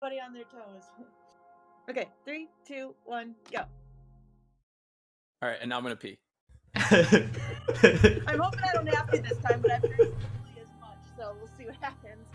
everybody on their toes. Okay, 3, 2, 1, go. All right, and now I'm gonna pee. I'm hoping I don't have to this time, but I've heard equally as much, so we'll see what happens.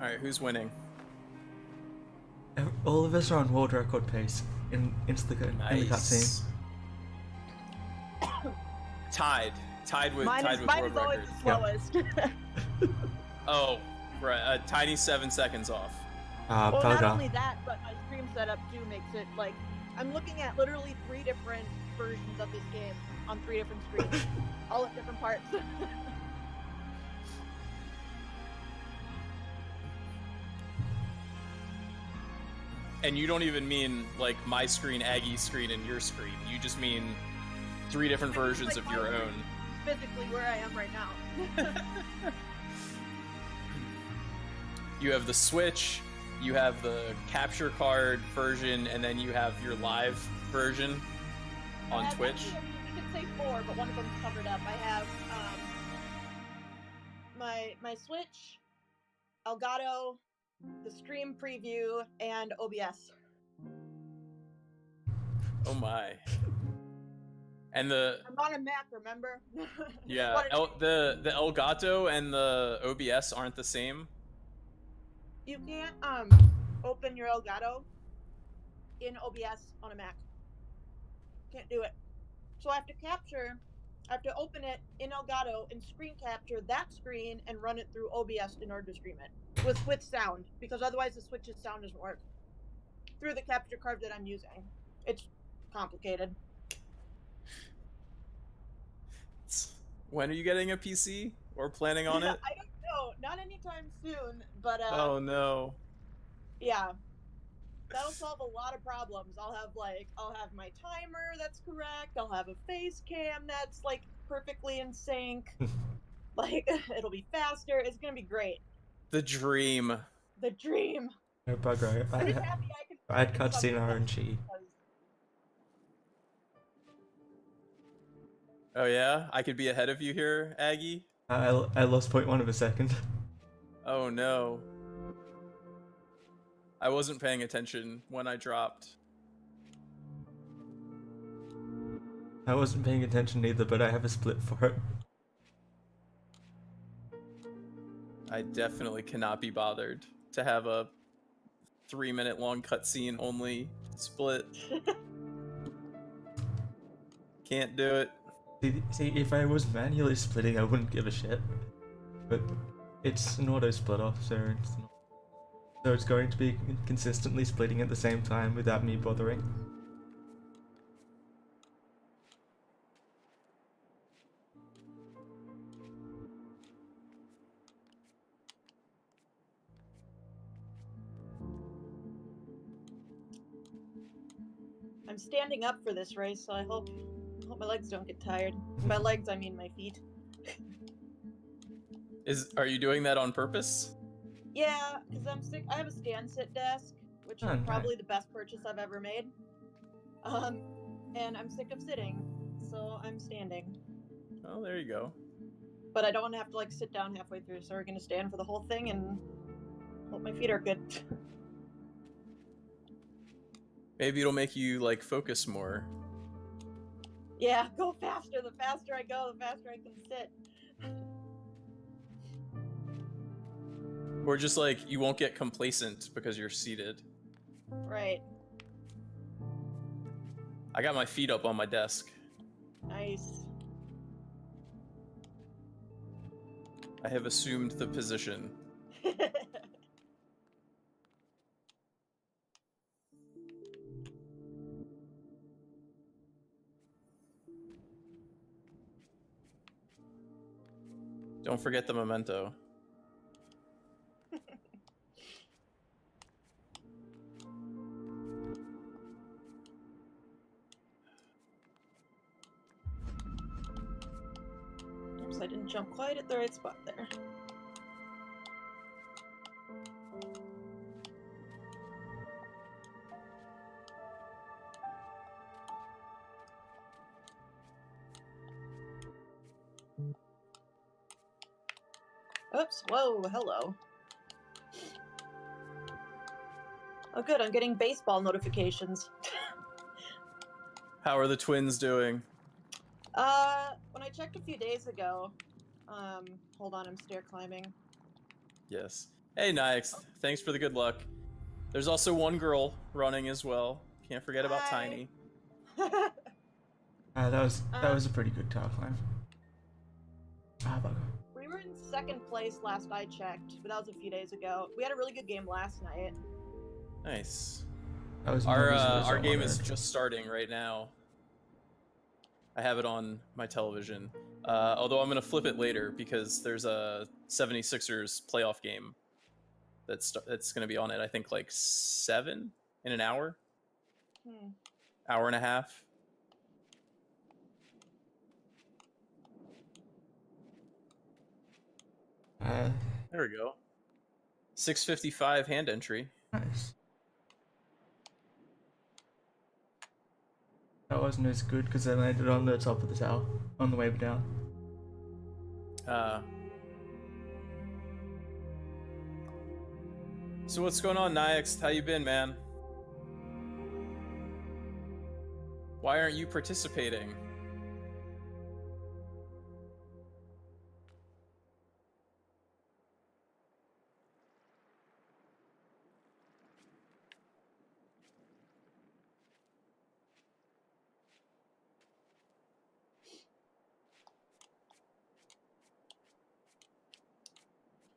All right, who's winning? All of us are on world record pace in the cutscene. Tied with Mine is world always record. the slowest. Oh, right, a tiny 7 seconds off. Well, not only that, but my stream setup too makes it like I'm looking at literally 3 different versions of this game on 3 different screens, all at different parts. And you don't even mean like my screen, Aggie's screen, and your screen. You just mean 3 different versions of your own. Physically where I am right now. You have the Switch, you have the capture card version, and then you have your live version on Twitch. Actually, I mean, we could say 4, but one of them's covered up. I have my Switch, Elgato, the stream preview, and OBS. Oh my. And I'm on a Mac, remember? Yeah, the Elgato and the OBS aren't the same. You can't open your Elgato in OBS on a Mac. Can't do it. So I have to open it in Elgato and screen capture that screen and run it through OBS in order to stream it with sound, because otherwise the Switch's sound doesn't work through the capture card that I'm using. It's complicated. When are you getting a PC or planning on it? I don't know. Not anytime soon, but oh no. Yeah. That'll solve a lot of problems. I'll have my timer that's correct. I'll have a face cam that's like perfectly in sync. Like it'll be faster. It's gonna be great. The dream. The dream. No bugger. I had cutscene RNG. Oh yeah? I could be ahead of you here, Aggie? I lost 0.1 of a second. Oh no. I wasn't paying attention when I dropped. I wasn't paying attention either, but I have a split for it. I definitely cannot be bothered to have a 3-minute long cutscene only split. Can't do it. See, if I was manually splitting, I wouldn't give a shit. But it's an auto split off, so it's going to be consistently splitting at the same time without me bothering. I'm standing up for this race, so I hope my legs don't get tired. By legs, I mean my feet. Are you doing that on purpose? Yeah, because I'm sick. I have a stand-sit desk, which is probably the best purchase I've ever made. And I'm sick of sitting, so I'm standing. Oh, there you go. But I don't want to have to like sit down halfway through, so we're gonna stand for the whole thing and hope my feet are good. Maybe it'll make you like focus more. Yeah, go faster. The faster I go, the faster I can sit. Or just like you won't get complacent because you're seated. Right. I got my feet up on my desk. Nice. I have assumed the position. Don't forget the memento. Oops, I didn't jump quite at the right spot there. Oops, whoa, hello. Oh good, I'm getting baseball notifications. How are the twins doing? When I checked a few days ago, hold on, I'm stair climbing. Yes. Hey, Nix. Thanks for the good luck. There's also one girl running as well. Can't forget about Hi. Tiny. That was a pretty good tower climb. Ah, bugger. We were in second place last I checked, but that was a few days ago. We had a really good game last night. Nice. That was Our game is just starting right now. I have it on my television. Although I'm going to flip it later because there's a 76ers playoff game that's going to be on it. I think like 7 in an hour. Hour and a half. There we go. 6:55 hand entry. Nice. That wasn't as good because I landed on the top of the tower on the way down. So what's going on, Nix? How you been, man? Why aren't you participating?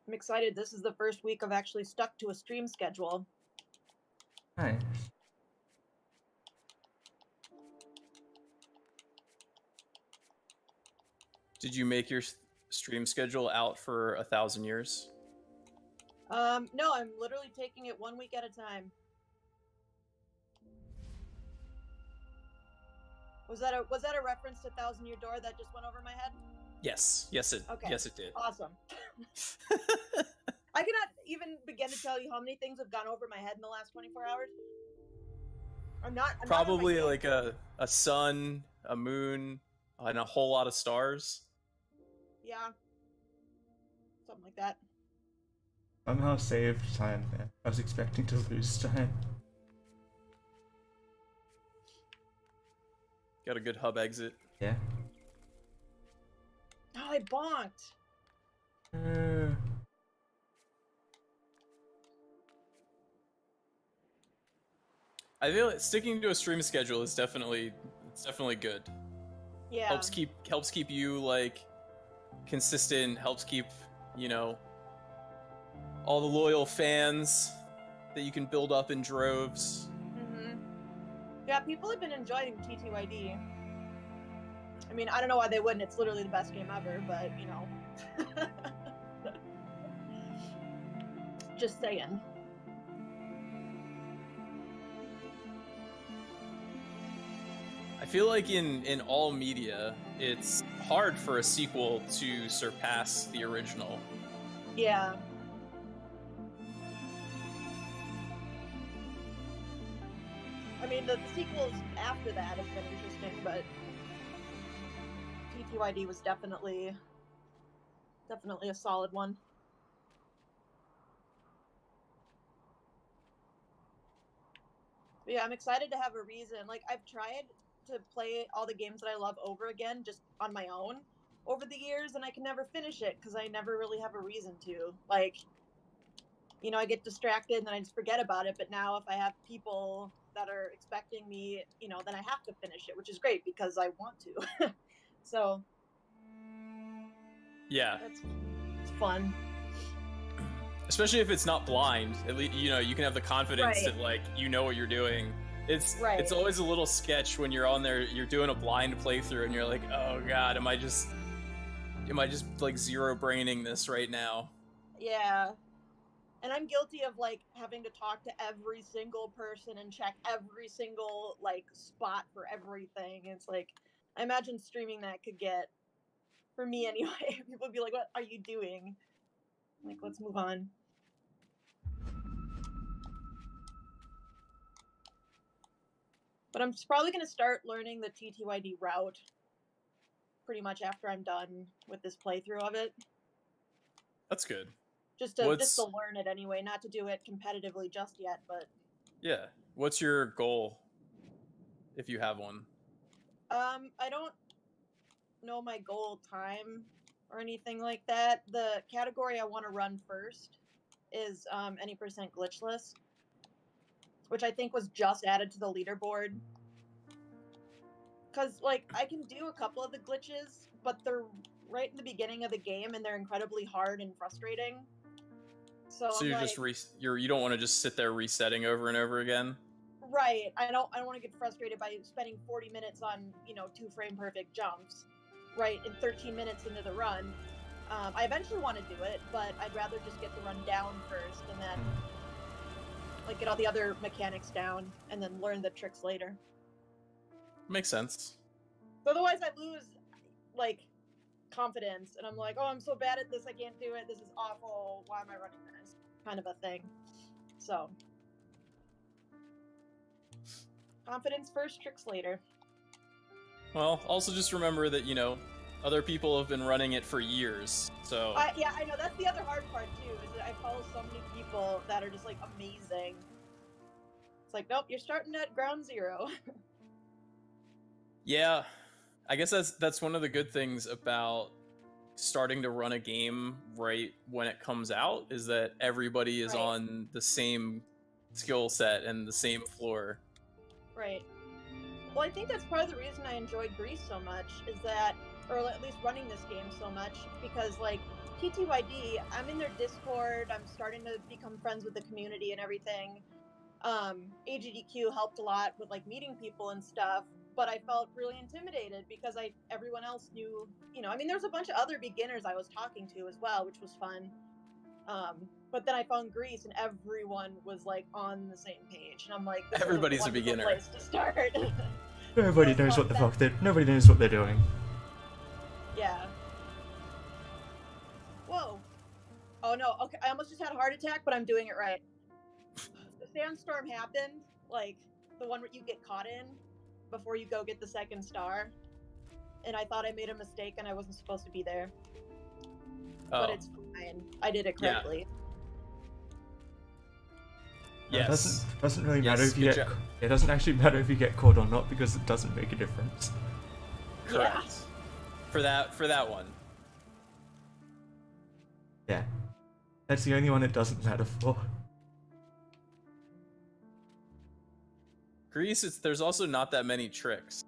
I'm excited. This is the first week I've actually stuck to a stream schedule. Nice. Did you make your stream schedule out for 1,000 years? No, I'm literally taking it 1 week at a time. Was that a reference to 1,000 Year Door that just went over my head? Yes. Yes, it did. Awesome. I cannot even begin to tell you how many things have gone over my head in the last 24 hours. I'm Probably like a sun, a moon, and a whole lot of stars. Yeah. Something like that. Somehow saved time there. I was expecting to lose time. Got a good hub exit. Yeah. Oh, I bonked. I feel like sticking to a stream schedule is definitely good. Yeah. Helps keep you like consistent, helps keep, you know, all the loyal fans that you can build up in droves. Yeah, people have been enjoying TTYD. I mean, I don't know why they wouldn't. It's literally the best game ever, but, you know. Just saying. I feel like in all media, it's hard for a sequel to surpass the original. Yeah. I mean, the sequels after that have been interesting, but TTYD was definitely a solid one. But yeah, I'm excited to have a reason. Like, I've tried to play all the games that I love over again just on my own over the years, and I can never finish it because I never really have a reason to. Like, you know, I get distracted and then I just forget about it. But now if I have people that are expecting me, you know, then I have to finish it, which is great because I want to. So Yeah. it's fun. Especially if it's not blind. At least, you know, you can have the confidence Right. that, like, you know what you're doing. It's Right. always a little sketch when you're on there, you're doing a blind playthrough and you're like, oh god, am I just like zero braining this right now? Yeah. And I'm guilty of like having to talk to every single person and check every single like spot for everything. It's like I imagine streaming that could get, for me anyway, people would be like, what are you doing? Like, let's move on. But I'm probably going to start learning the TTYD route pretty much after I'm done with this playthrough of it. That's good. Just to learn it anyway, not to do it competitively just yet, but yeah. What's your goal, if you have one? I don't know my goal time or anything like that. The category I want to run first is any percent glitchless, which I think was just added to the leaderboard. Because like I can do a couple of the glitches, but they're right in the beginning of the game and they're incredibly hard and frustrating. So you're like, just you don't want to just sit there resetting over and over again. Right. I don't want to get frustrated by spending 40 minutes on, you know, 2 frame perfect jumps, right, in 13 minutes into the run. I eventually want to do it, but I'd rather just get the run down first and then like get all the other mechanics down and then learn the tricks later. Makes sense. Otherwise I lose like confidence and I'm like, oh, I'm so bad at this, I can't do it, this is awful, why am I running this, kind of a thing. So confidence first, tricks later. Well, also just remember that, you know, other people have been running it for years, so yeah, I know, that's the other hard part too, is that I follow so many people that are just like amazing. It's like, nope, you're starting at ground zero. yeah, I guess that's one of the good things about starting to run a game right when it comes out, is that everybody is Right. on the same skill set and the same floor. Right. Well, I think that's part of the reason I enjoy GRIS so much, is that, or at least running this game so much, because like TTYD, I'm in their Discord, I'm starting to become friends with the community and everything. AGDQ helped a lot with like meeting people and stuff, but I felt really intimidated because everyone else knew, you know, I mean, there's a bunch of other beginners I was talking to as well, which was fun. But then I found GRIS and everyone was like on the same page, and I'm like, this Everybody's is a beginner. place to start. Nobody knows what the fuck nobody knows what they're doing. Yeah. Whoa. Oh no. Okay, I almost just had a heart attack, but I'm doing it right. The sandstorm happened, like the one where you get caught in before you go get the second star, and I thought I made a mistake and I wasn't supposed to be there. But it's fine. I did it correctly. Yeah. Yes. It doesn't really matter if you good get. job. It doesn't actually matter if you get caught or not because it doesn't make a difference. Correct. Yeah. For that one. Yeah. That's the only one it doesn't matter for. GRIS, there's also not that many tricks.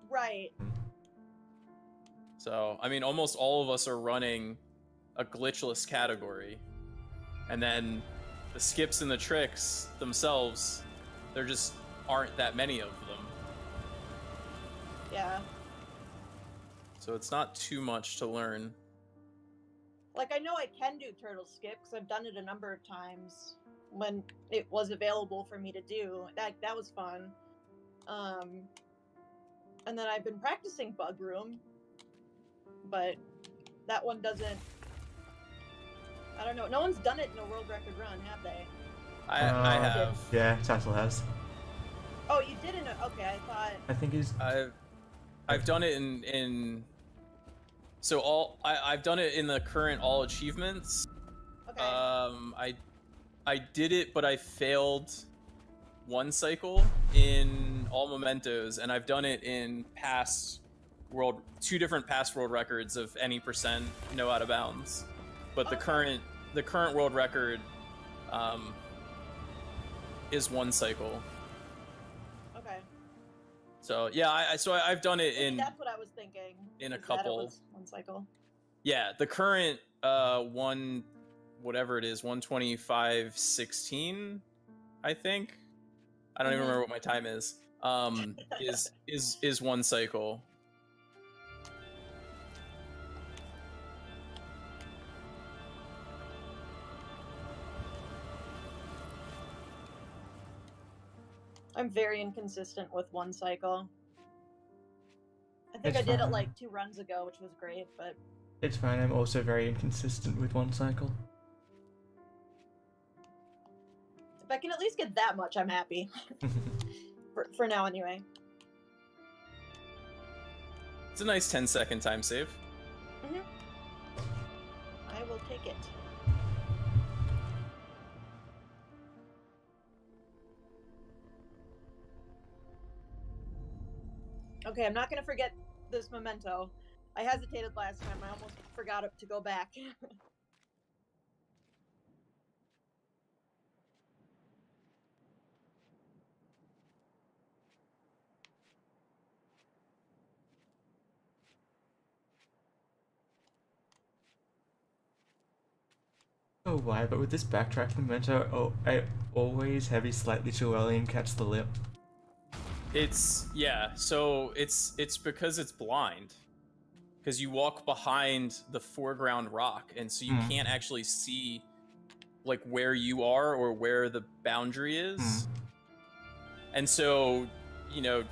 Right. So, I mean, almost all of us are running a glitchless category. And then the skips and the tricks themselves, there just aren't that many of them. Yeah. So it's not too much to learn. Like, I know I can do turtle skip because I've done it a number of times when it was available for me to do. That was fun. And then I've been practicing bug room, but that one doesn't. I don't know. No one's done it in a world record run, have they? I have. Yeah, Tassel has. Oh, you didn't? Okay, I thought. I think he's. I've done it in so I've done it in the current all achievements. Okay. I did it, but I failed one cycle in all mementos, and I've done it in two different past world records of any percent no out of bounds. But the current world record is 1 cycle. Okay. So yeah, I've done it Maybe in that's what I was thinking. in a is that it couple. was 1 cycle. Yeah, the current one, whatever it is, 125:16, I think. I don't even remember what my time is. Is 1 cycle. I'm very inconsistent with 1 cycle. I think It's I did it fine. like 2 runs ago, which was great, but It's fine. I'm also very inconsistent with 1 cycle. if I can at least get that much, I'm happy. for now, anyway. It's a nice 10-second time save. I will take it. Okay, I'm not gonna forget this memento. I hesitated last time. I almost forgot to go back. Oh, why? But with this backtrack memento, I always heavy slightly too early and catch the lip. Yeah, so it's because it's blind. Because you walk behind the foreground rock, and so you can't actually see like where you are or where the boundary is. And so, you know,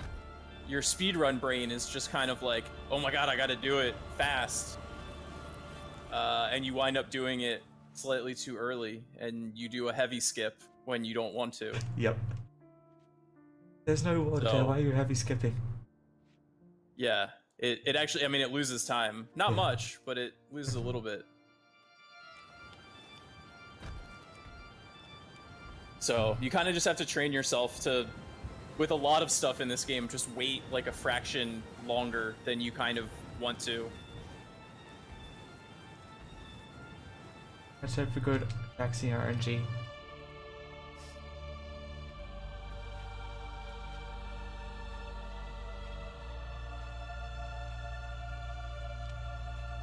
your speedrun brain is just kind of like, oh my god, I gotta do it fast. And you wind up doing it slightly too early, and you do a heavy skip when you don't want to. Yep. There's no water there. Why are you heavy skipping? Yeah, it actually, I mean, it loses time. Not much, but it loses a little bit. So you kind of just have to train yourself to, with a lot of stuff in this game, just wait like a fraction longer than you kind of want to. Let's hope for good taxi RNG.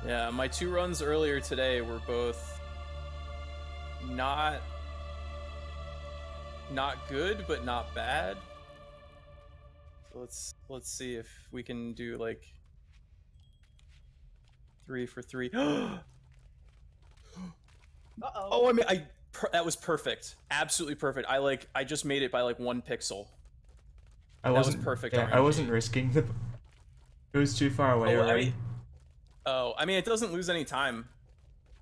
Yeah, my 2 runs earlier today were both not good, but not bad. So let's see if we can do like 3 for 3. Uh-oh. Oh, I mean, that was perfect. Absolutely perfect. I just made it by like 1 pixel. That was perfect. Yeah, RNG. I wasn't risking the. It was too far away already. I mean, it doesn't lose any time,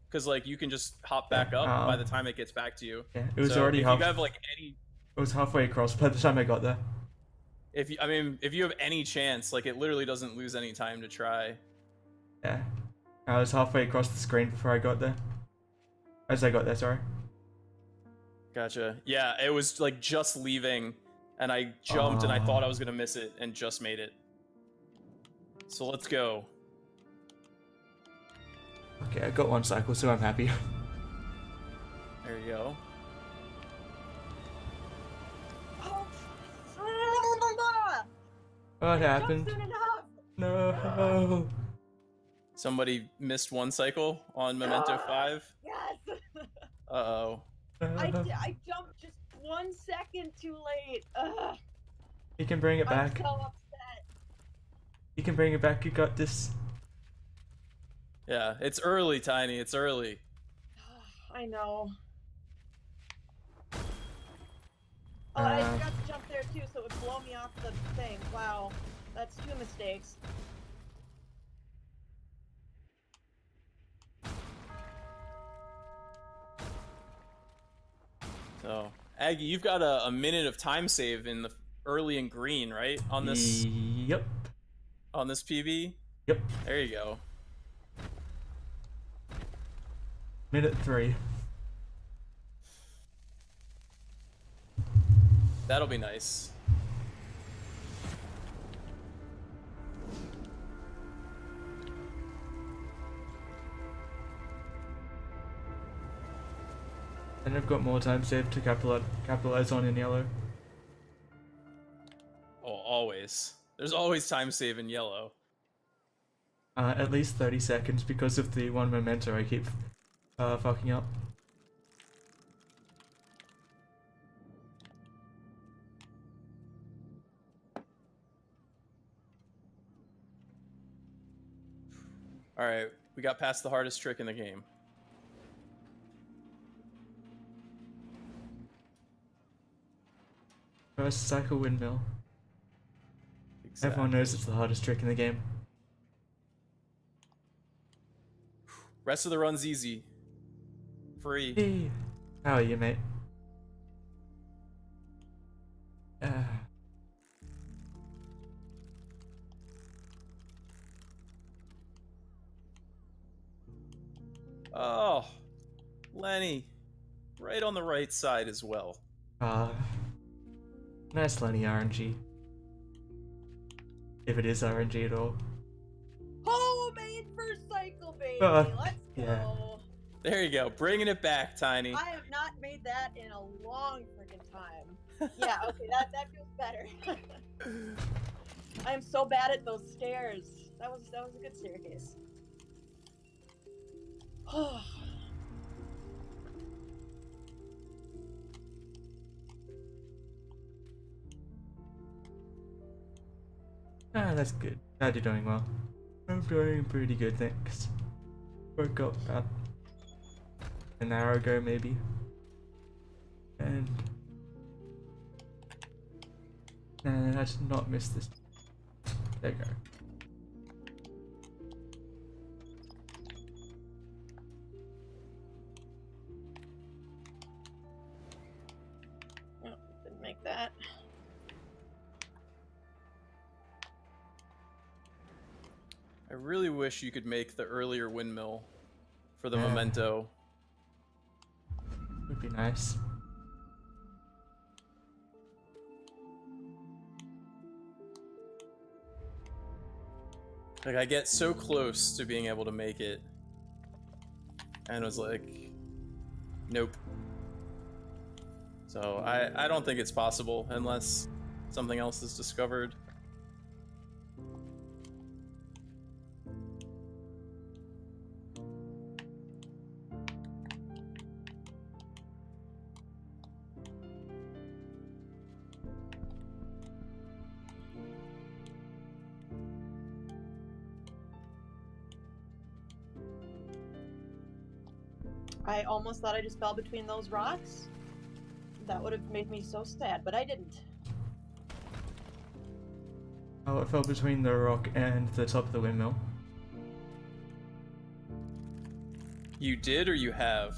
because like you can just hop back up by the time it gets back to you. Yeah, it was so already if half. you have like any. It was halfway across by the time I got there. If you have any chance, like it literally doesn't lose any time to try. Yeah, I was halfway across the screen before I got there. As I got there, sorry. Gotcha. Yeah, it was like just leaving, and I jumped and I thought I was gonna miss it and just made it. So let's go. Okay, I got 1 cycle, so I'm happy. There you go. What happened? Soon enough. No. Somebody missed 1 cycle on Memento 5. Yes. Uh-oh. I jumped just 1 second too late. Ugh. You can bring it back. I'm so upset. You can bring it back. You got this. Yeah, it's early, Tiny. It's early. I know. Oh, I forgot to jump there too, so it would blow me off the thing. Wow, that's 2 mistakes. So, Aggie, you've got a minute of time save in the early and green, right? On this. Yep. On this PB. Yep. There you go. Minute 3. That'll be nice. And I've got more time saved to capitalize on in yellow. Oh, always. There's always time save in yellow. At least 30 seconds because of the one memento I keep fucking up. Alright, we got past the hardest trick in the game. First cycle windmill. Exactly. Everyone knows it's the hardest trick in the game. Rest of the run's easy. Free. Hey, how are you, mate? Oh, Lenny. Right on the right side as well. Nice Lenny RNG. If it is RNG at all. Homemade first cycle, baby. Fuck, Let's go. yeah. There you go, bringing it back, Tiny. I have not made that in a long freaking time. Yeah, okay, that feels better. I am so bad at those stairs. That was a good staircase. That's good. Glad you're doing well. I'm doing pretty good, thanks. Woke up about an hour ago, maybe. And I did not miss this. There you go. Oh, didn't make that. I really wish you could make the earlier windmill for the Yeah. memento. Would be nice. Like, I get so close to being able to make it, and was like, nope. So I don't think it's possible unless something else is discovered. I almost thought I just fell between those rocks. That would have made me so sad, but I didn't. Oh, it fell between the rock and the top of the windmill. You did or you have?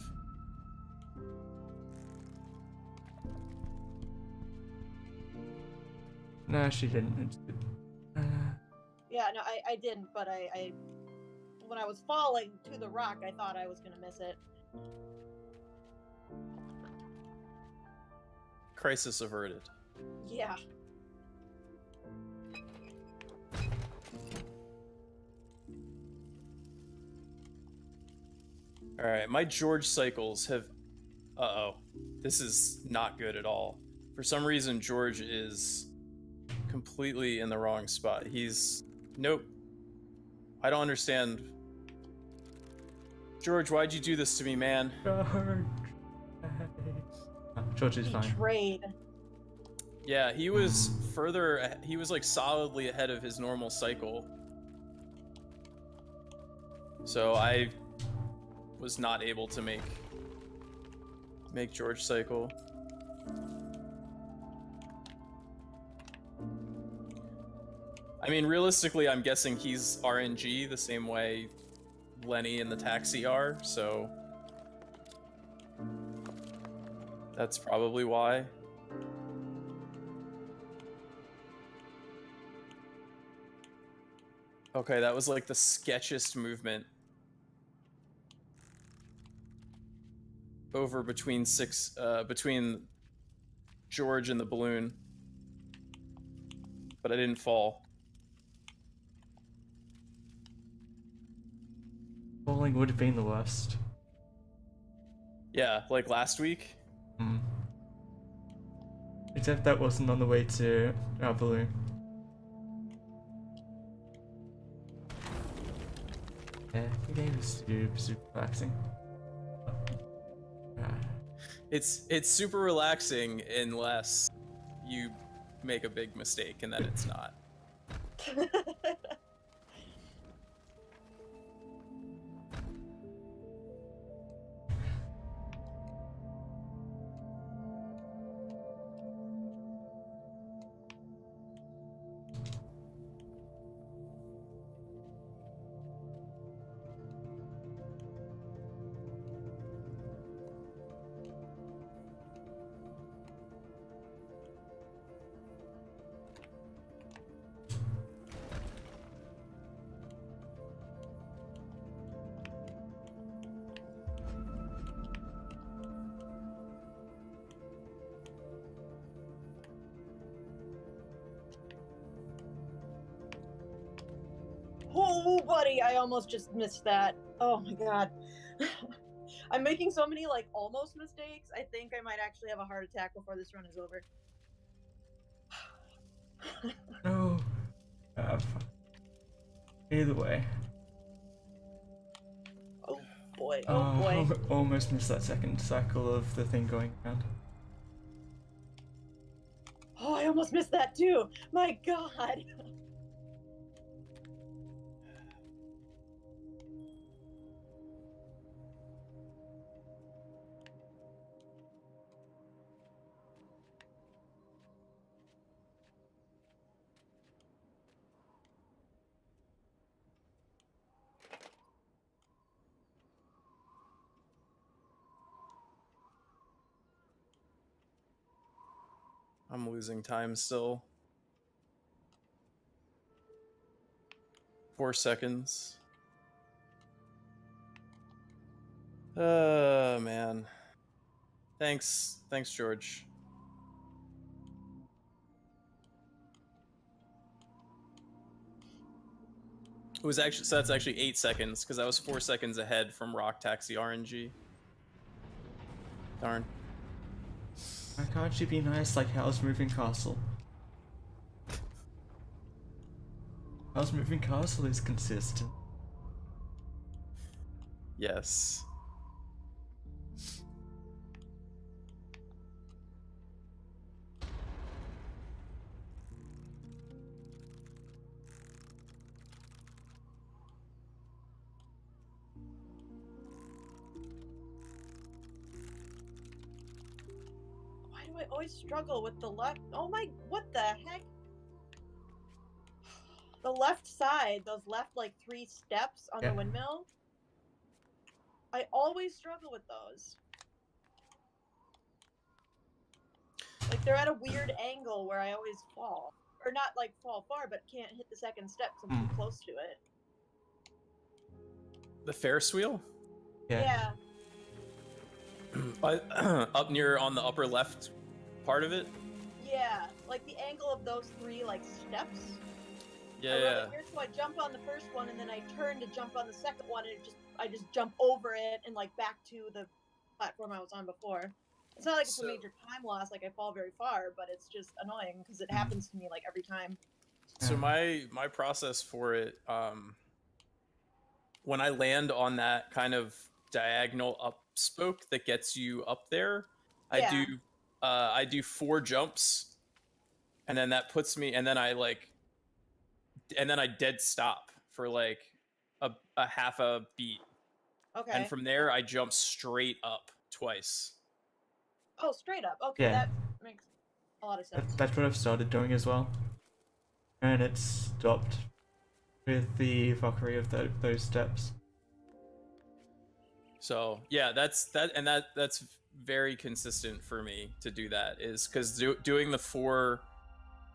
No, she didn't. It's good. Yeah, no, I didn't, but I when I was falling to the rock, I thought I was gonna miss it. Crisis averted. Yeah. Alright, my George cycles have... Uh-oh. This is not good at all. For some reason, George is completely in the wrong spot. He's... Nope. I don't understand. George, why'd you do this to me, man? George is fine. Betrayed. Yeah, he was further... He was, like, solidly ahead of his normal cycle. So I was not able to make George cycle. I mean, realistically, I'm guessing he's RNG the same way Lenny and the taxi are, so that's probably why. Okay, that was like the sketchiest movement. Over between between George and the balloon. But I didn't fall. Falling would have been the worst. Yeah, like last week. Hmm. Except that wasn't on the way to our balloon. Yeah, the game is super relaxing. Ah. It's super relaxing unless you make a big mistake, and then it's not. Oh, buddy, I almost just missed that. Oh my god. I'm making so many like almost mistakes. I think I might actually have a heart attack before this run is over. No. Fuck. Either way. Oh boy. Oh boy. Almost missed that second cycle of the thing going around. Oh, I almost missed that too. My god. I'm losing time still. 4 seconds. Man. Thanks, George. It was actually, so that's actually 8 seconds because I was 4 seconds ahead from Rock Taxi RNG. Darn. Why can't you be nice like Howl's Moving Castle? Howl's Moving Castle is consistent. Yes. Why do I always struggle with the left? Oh my, what the heck? The left side, those left like 3 steps on the windmill. I always struggle with those. Like they're at a weird angle where I always fall. Or not like fall far, but can't hit the second step because I'm too close to it. The Ferris wheel? Yeah. Up near on the upper left part of it? Yeah. Like the angle of those 3 like steps. Yeah. Weird, so I jump on the first one and then I turn to jump on the second one and I just jump over it and like back to the platform I was on before. It's not like it's a major time loss, like I fall very far, but it's just annoying because it happens to me like every time. So my process for it, when I land on that kind of diagonal up spoke that gets you up there, Yeah. I do 4 jumps, and then that puts me, and then I dead stop for like a half a beat. Okay. And from there I jump straight up twice. Oh, straight up. Okay, that makes a lot of sense. That's what I've started doing as well. And it's stopped with the fuckery of those steps. So yeah, that's very consistent for me to do that, is because doing the 4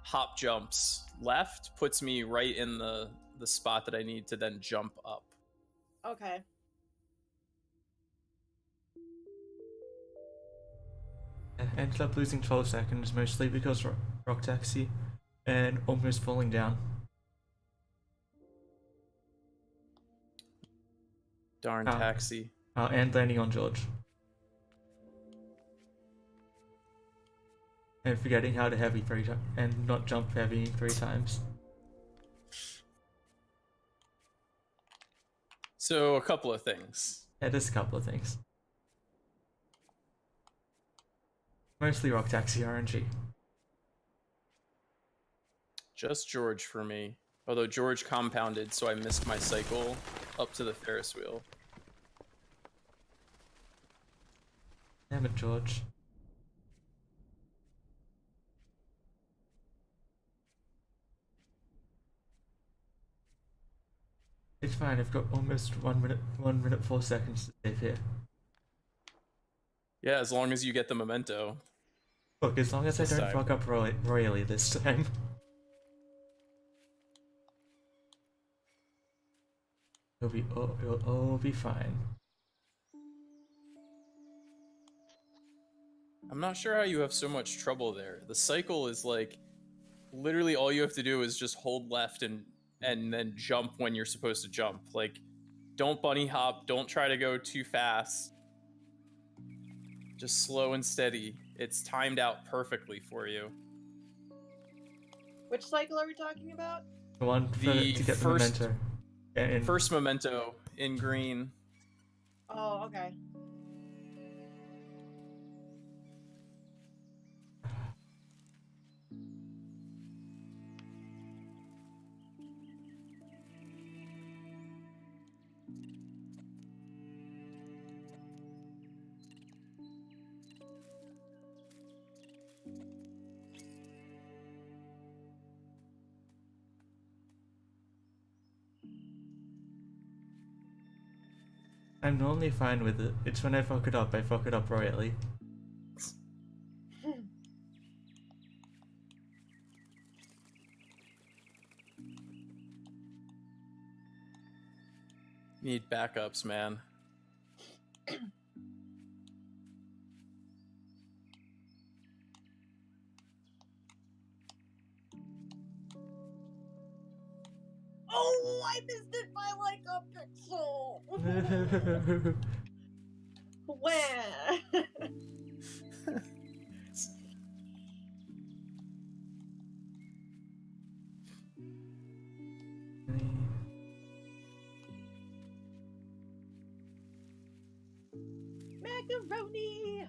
hop jumps left puts me right in the spot that I need to then jump up. Okay. I ended up losing 12 seconds, mostly because Rock Taxi and almost falling down. Darn taxi. And landing on George. and forgetting how to heavy 3 times and not jump heavying 3 times. So a couple of things. Yeah, just a couple of things. Mostly Rock Taxi RNG. Just George for me. Although George compounded, so I missed my cycle up to the Ferris wheel. Damn it, George. It's fine, I've got almost 1 minute 4 seconds to save here. Yeah, as long as you get the memento. Look, as long as I This don't time. fuck up royally this time. It'll all be fine. I'm not sure how you have so much trouble there. The cycle is like literally all you have to do is just hold left and then jump when you're supposed to jump. Like, don't bunny hop, don't try to go too fast. Just slow and steady. It's timed out perfectly for you. Which cycle are we talking about? The one The to get first- the memento. And First memento in green. Oh, okay. I'm normally fine with it. It's when I fuck it up royally. Need backups, man. Oh, I missed it by like a pixel. Wah. Macaroni.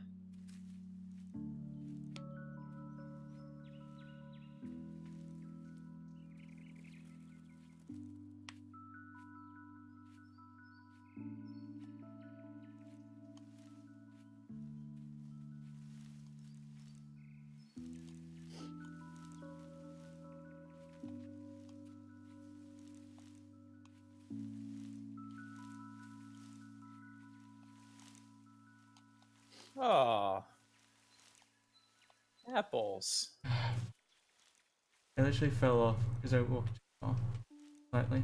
Aw. Apples. I literally fell off because I walked off slightly.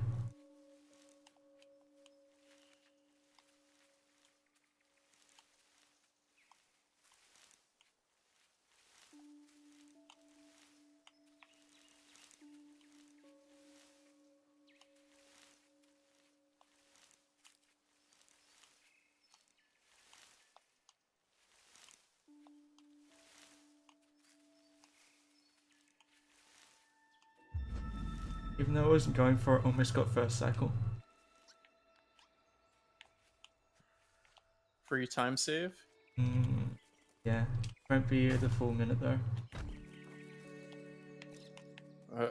Even though I wasn't going for it, almost got first cycle. Free time save? Yeah. Won't be the full minute though.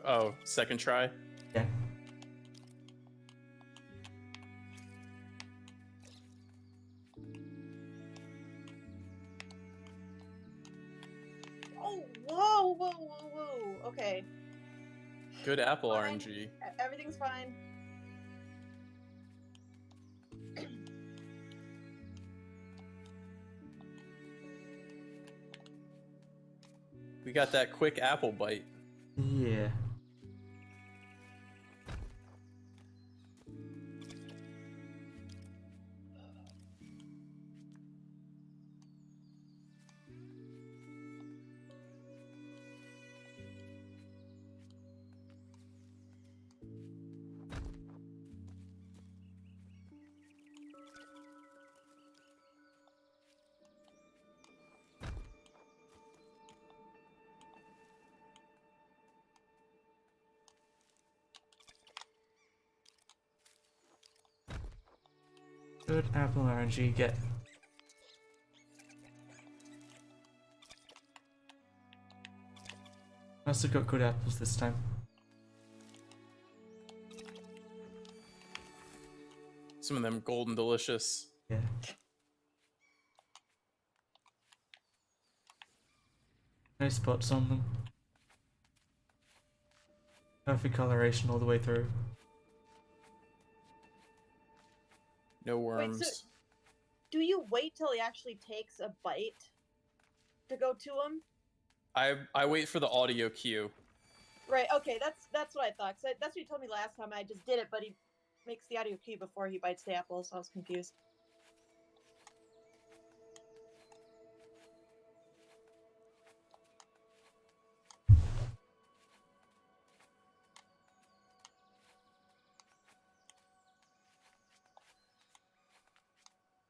Oh, second try? Yeah. Oh, whoa, whoa, whoa, whoa. Okay. Good apple Fine. RNG. Everything's fine. We got that quick apple bite. Yeah. Good apple RNG get. I also got good apples this time. Some of them golden delicious. Yeah. No spots on them. Perfect coloration all the way through. No Wait, worms. so do you wait till he actually takes a bite to go to him? I wait for the audio cue. Right. Okay. That's what I thought. Cause that's what you told me last time. I just did it, but he makes the audio cue before he bites the apple, so I was confused.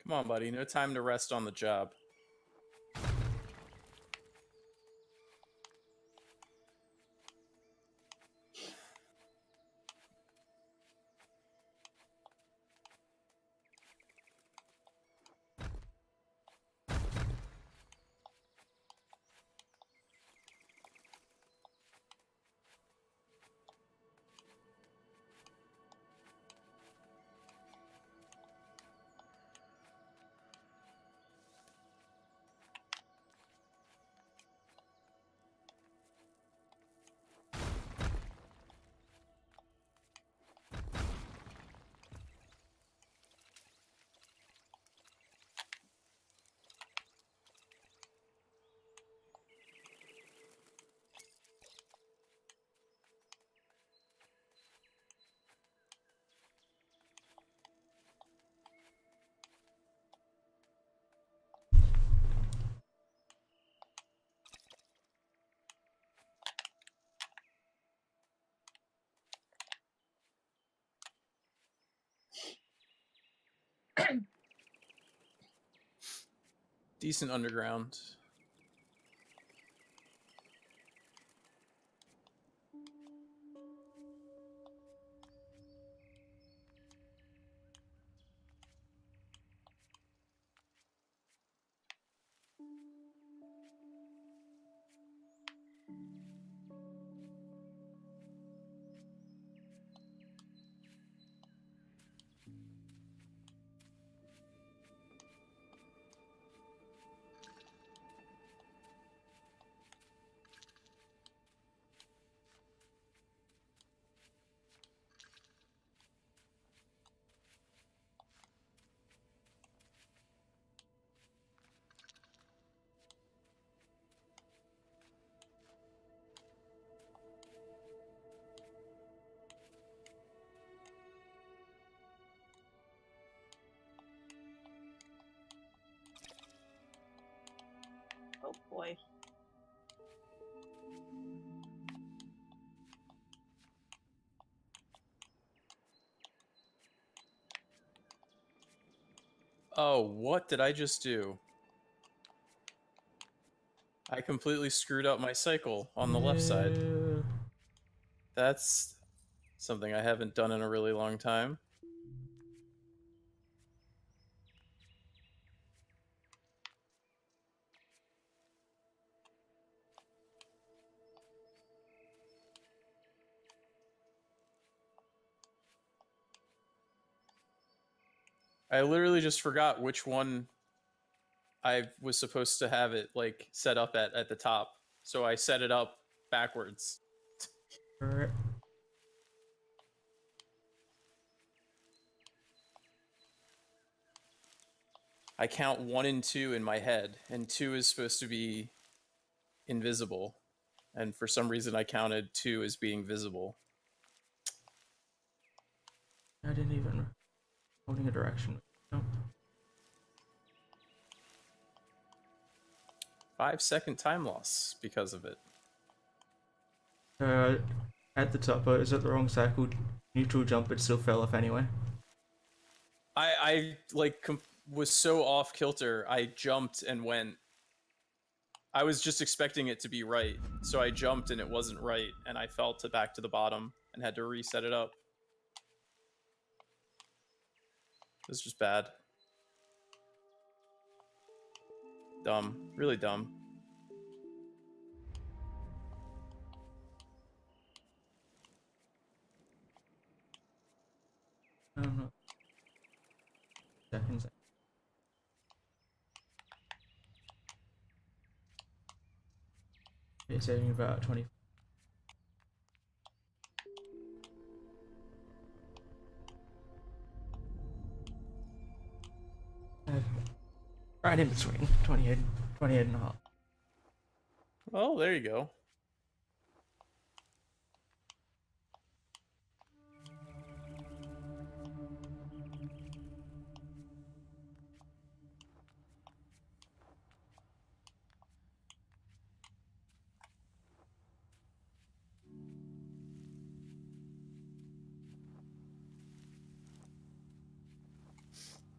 Come on, buddy. No time to rest on the job. Decent underground. Oh boy. Oh, what did I just do? I completely screwed up my cycle on the left side. That's something I haven't done in a really long time. I literally just forgot which one I was supposed to have it like set up at the top. So I set it up backwards. Alright. I count 1 and 2 in my head, and 2 is supposed to be invisible. And for some reason I counted 2 as being visible. I didn't even holding a direction. No. 5-second time loss because of it. At the top, but is it the wrong cycle? Neutral jump, it still fell off anyway. I like was so off kilter. I jumped and went. I was just expecting it to be right, so I jumped and it wasn't right, and I fell back to the bottom and had to reset it up. It was just bad. Dumb. Really dumb. I don't know. Seconds. It's saving about 20. Right in between 28 and a half. Well, there you go.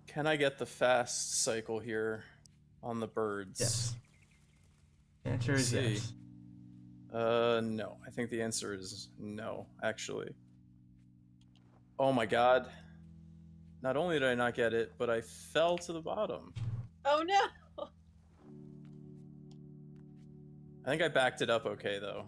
Can I get the fast cycle here on the birds? Yes. The answer Let's is see. yes. No. I think the answer is no, actually. Oh my god. Not only did I not get it, but I fell to the bottom. Oh no! I think I backed it up okay, though.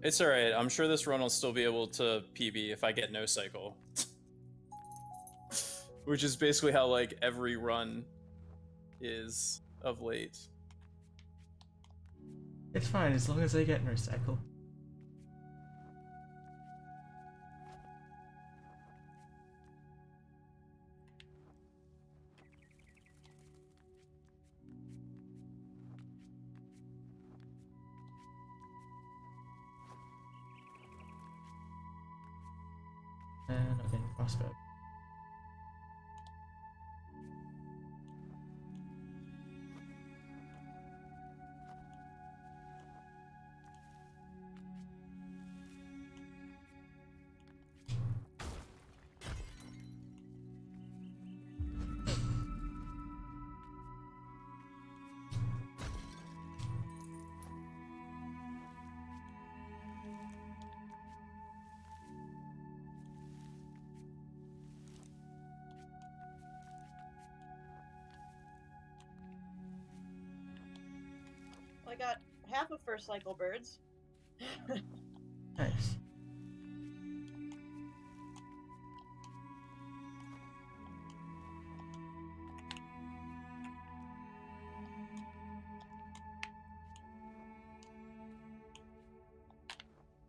It's alright. I'm sure this run will still be able to PB if I get no cycle. Which is basically how, like, every run is of late. It's fine as long as I get no cycle. And I'm getting crossbow. I got half of first cycle birds. Nice.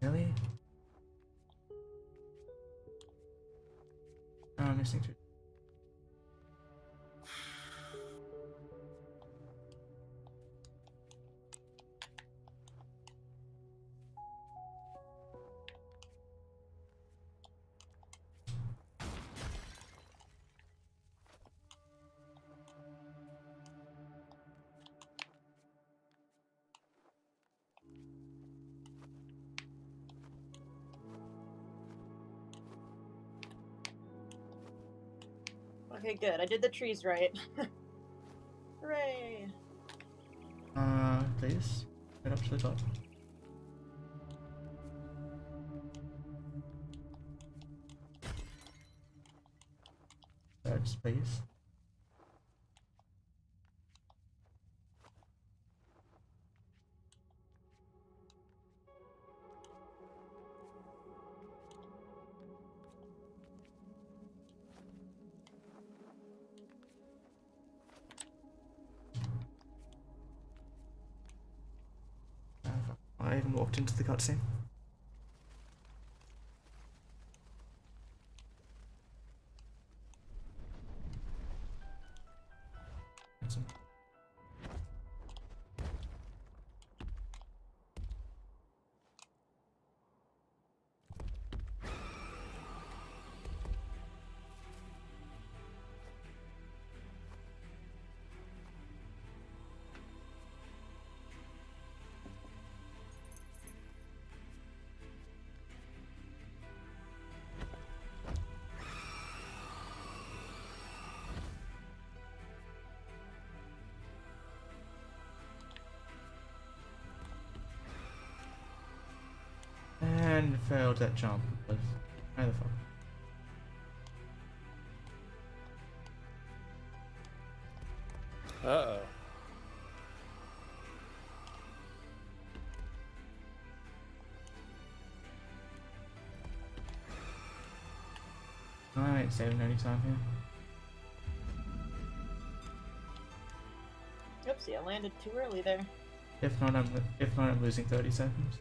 Really? Oh, I'm missing two. Okay, good. I did the trees right. Hooray! Please. Get up to the top. Birds, please. I even walked into the cutscene. And failed that jump. Why the fuck? Uh-oh. I ain't saving any time here. Oopsie, I landed too early there. If not, I'm losing 30 seconds.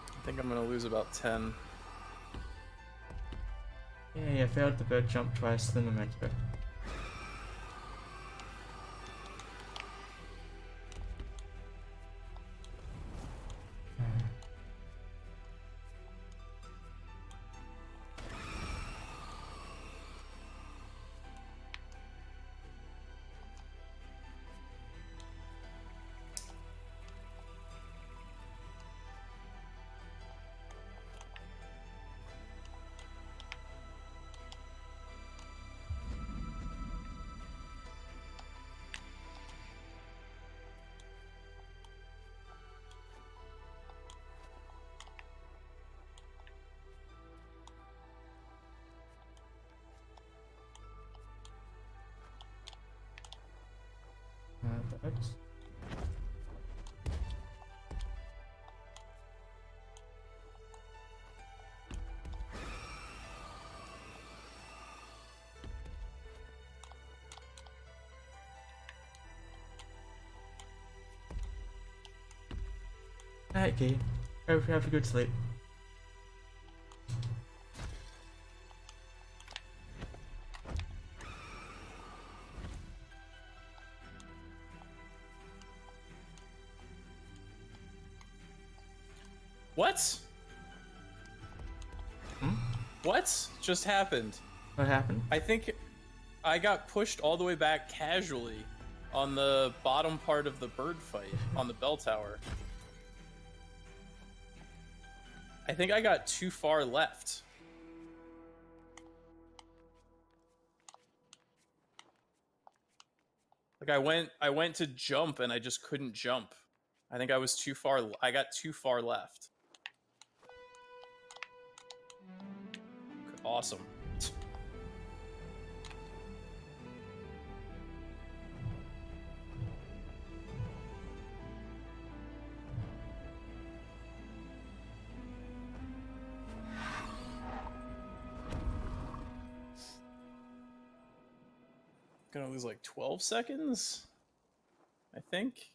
I think I'm gonna lose about 10. Yeah, failed the bird jump twice, then the memento. Birds. Alright, Kate. Hope you have a good sleep. What? Hmm? What just happened? What happened? I think I got pushed all the way back casually on the bottom part of the bird fight on the bell tower. I think I got too far left. Like I went to jump and I just couldn't jump. I think I was too far. I got too far left. Awesome. Gonna lose like 12 seconds, I think.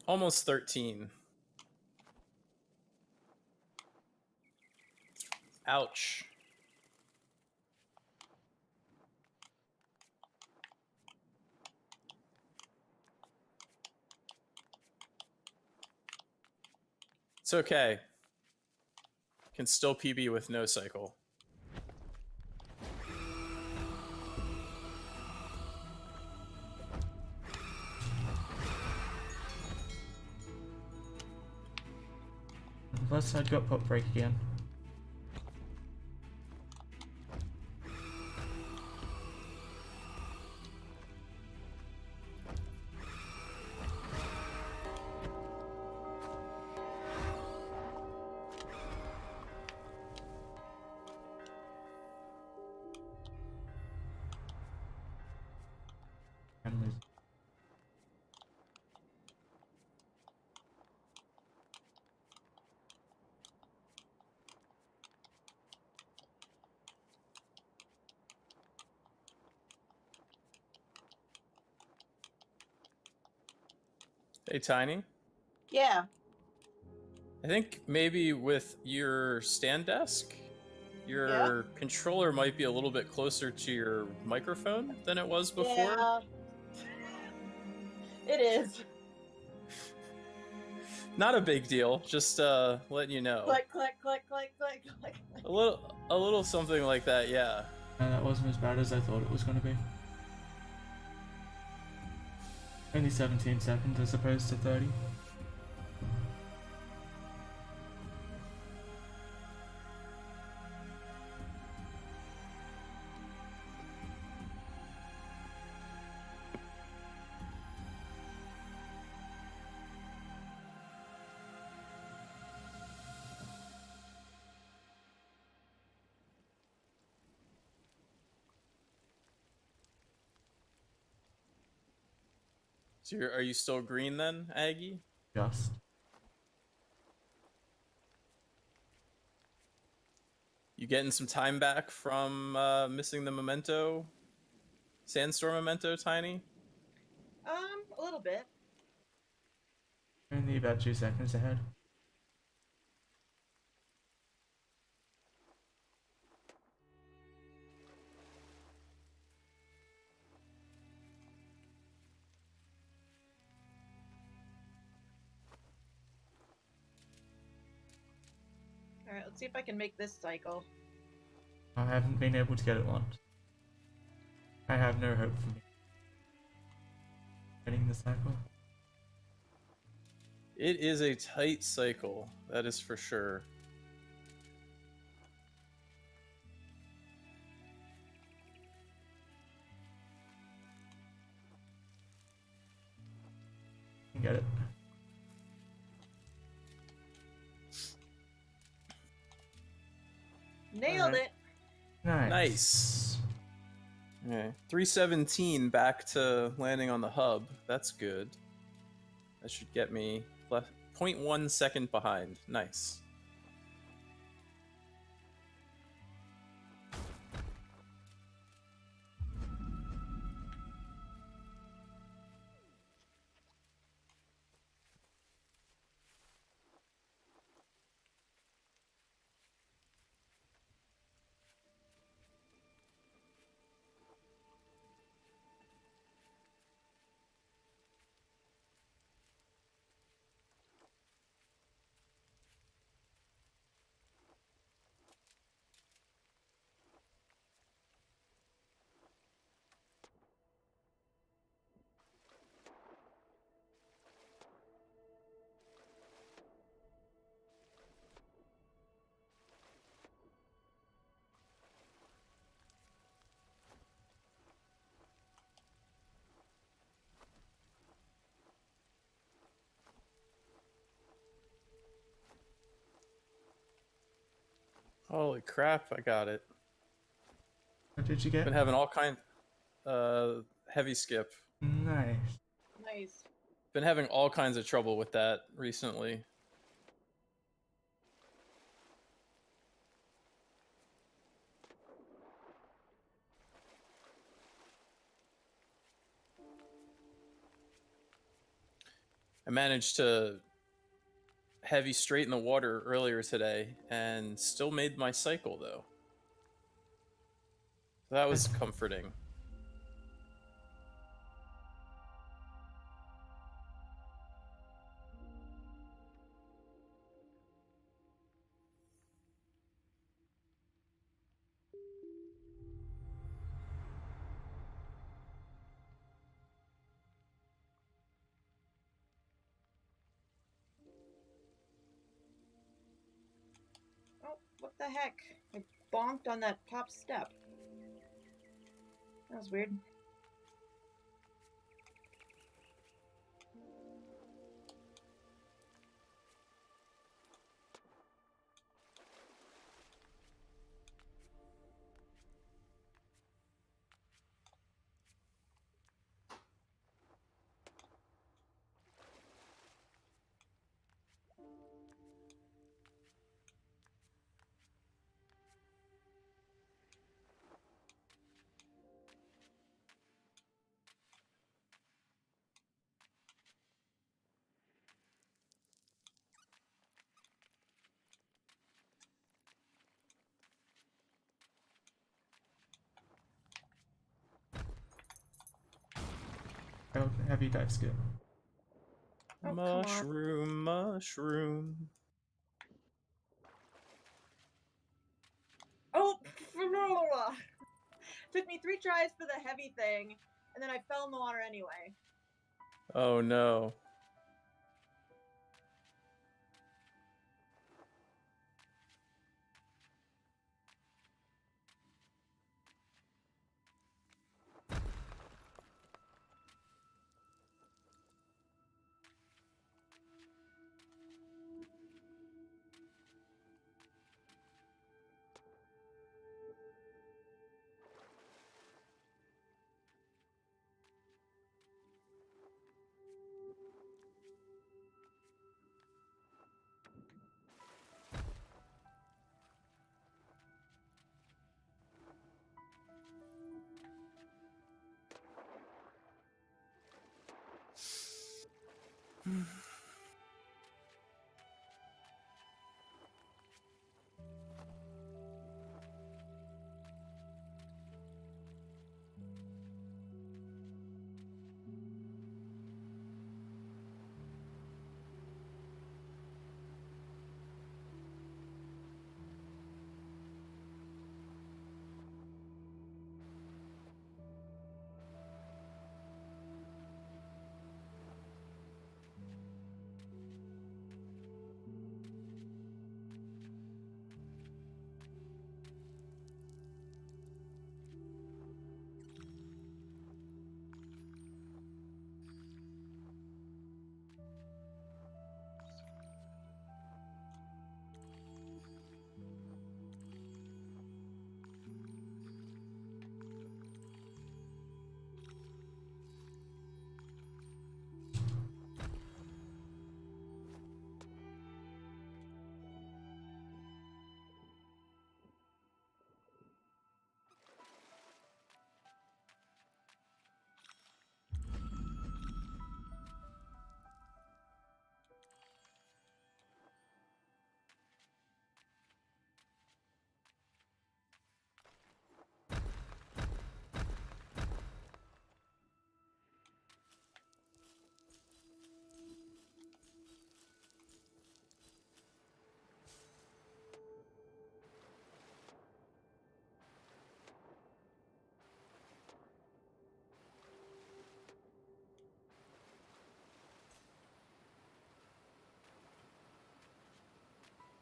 Almost 13. Ouch. It's okay. Can still PB with no cycle. Left side got pop break again. And lose. Hey, Tiny. Yeah. I think maybe with your stand desk, your controller might be a little bit closer to your microphone than it was before. Yeah. It is. Not a big deal, just letting you know. Click, click, click, click, click, click. A little something like that, yeah. That wasn't as bad as I thought it was going to be. Only 17 seconds as opposed to 30. So are you still green then, Aggie? Just. You getting some time back from missing the memento, sandstorm memento, Tiny? A little bit. Only about 2 seconds ahead. All right, let's see if I can make this cycle. I haven't been able to get it once. I have no hope for me getting the cycle. It is a tight cycle, that is for sure. Get it. Nailed Alright. it. Nice. Okay, 317 back to landing on the hub. That's good. That should get me 0.1 second behind. Nice. Holy crap, I got it. What did you get? Been having all kind heavy skip. Nice. Nice. Been having all kinds of trouble with that recently. I managed to heavy straight in the water earlier today and still made my cycle though. That was comforting. Oh, what the heck? I bonked on that top step. That was weird. Oh, heavy dive skip. Oh, come on. Mushroom, mushroom. Oh, took me 3 tries for the heavy thing, and then I fell in the water anyway. Oh no.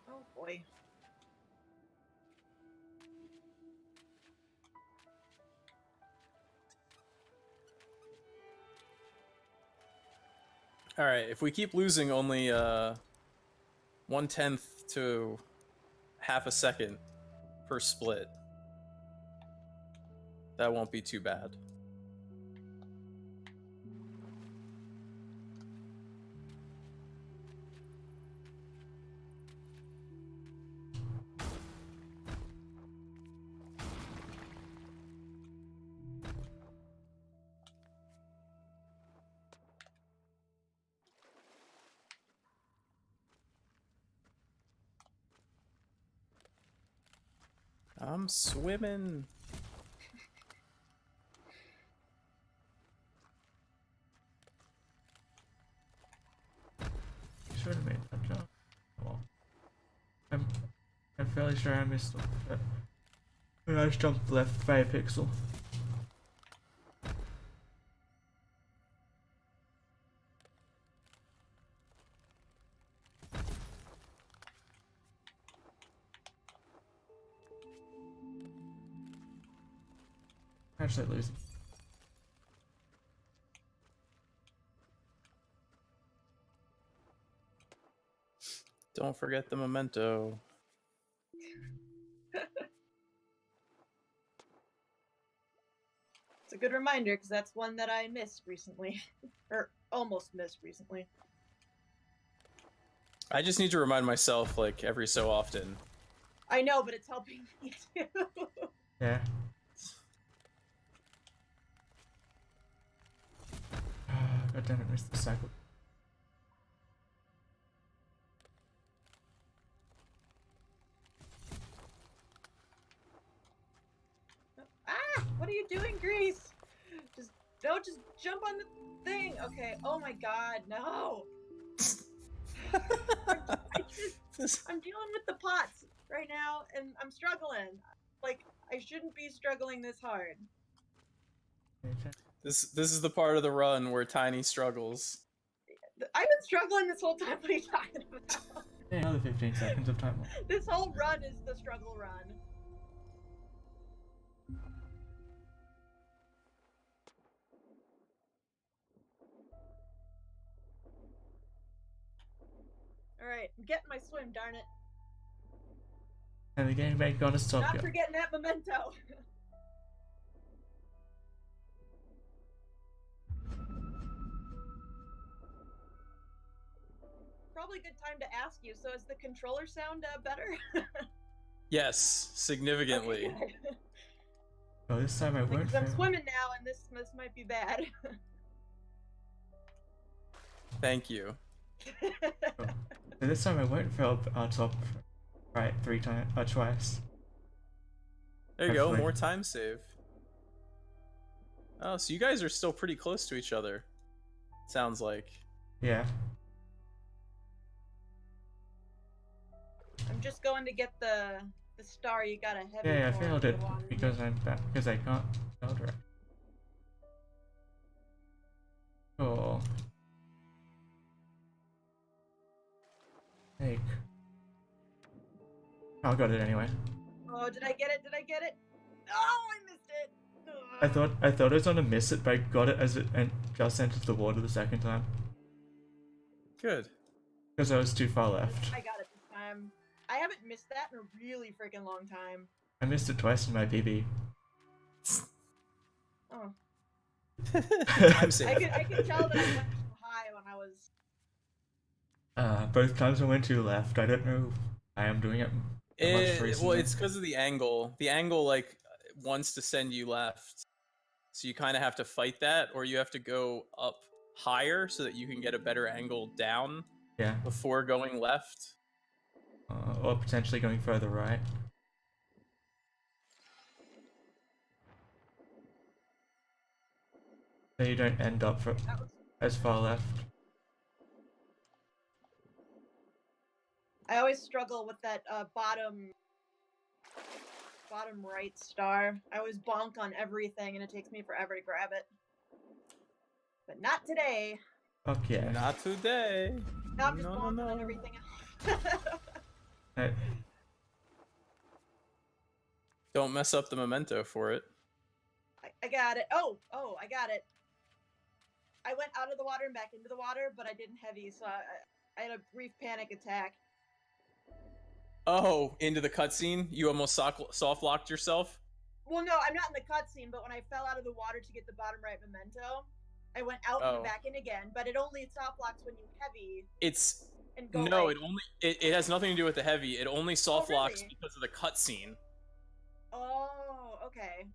Oh boy. All right, if we keep losing only 1/10 to half a second per split, that won't be too bad. I'm swimming. Should have made that jump. Well, I'm fairly sure I missed it. I just jumped left by a pixel. Actually losing. Don't forget the memento. It's a good reminder because that's one that I missed recently, or almost missed recently. I just need to remind myself, like, every so often. I know, but it's helping me too. Yeah. God damn it, missed the cycle. Ah! What are you doing, Grease? Just jump on the thing. Okay. Oh my God, no. I'm dealing with the pots right now, and I'm struggling. Like, I shouldn't be struggling this hard. This is the part of the run where Tiny struggles. I've been struggling this whole time. What are you talking about? Yeah, another 15 seconds of time. This whole run is the struggle run. Alright, I'm getting my swim, darn it. And the game ain't gonna stop Not you. forgetting that memento. Probably a good time to ask you, so is the controller sound better? Yes, significantly. Okay, good. Oh, this time I won't Because I'm fail. swimming now, and this might be bad. Thank you. Oh. So this time I won't fail our top right twice. There you go, Hopefully. more time save. Oh, so you guys are still pretty close to each other. Sounds like. Yeah. I'm just going to get the star you got a heavy Yeah, I for failed in it the water. because I'm back because I can't fail direct. Oh. Heck. Oh, I got it anyway. Oh, did I get it? Did I get it? Oh, I missed it. Ugh. I thought I was gonna miss it, but I got it as it just entered the water the second time Good. because I was too far left. I got it this time. I haven't missed that in a really freaking long time. I missed it twice in my PB. Oh. Time save. I could tell that I went too high when I was. Both times I went to left. I don't know. I am doing it much Well, recently. it's because of the angle. The angle, like, wants to send you left. So you kind of have to fight that, or you have to go up higher so that you can get a better angle down Yeah. before going left. Or potentially going further right. So you don't end up as far left. I always struggle with that bottom right star. I always bonk on everything, and it takes me forever to grab it. But not today. Fuck yeah. Not today. Now I'm just No, bonking no, on no. everything else. No. Don't mess up the memento for it. I got it. Oh, I got it. I went out of the water and back into the water, but I didn't heavy, so I had a brief panic attack. Oh, into the cutscene? You almost soft locked yourself? Well, no, I'm not in the cutscene, but when I fell out of the water to get the bottom right memento, I went out and back in again, but it only soft locks when you heavy. It's and go no, like... it has nothing to do with the heavy. It only soft locks really? because of the cutscene. Oh, okay.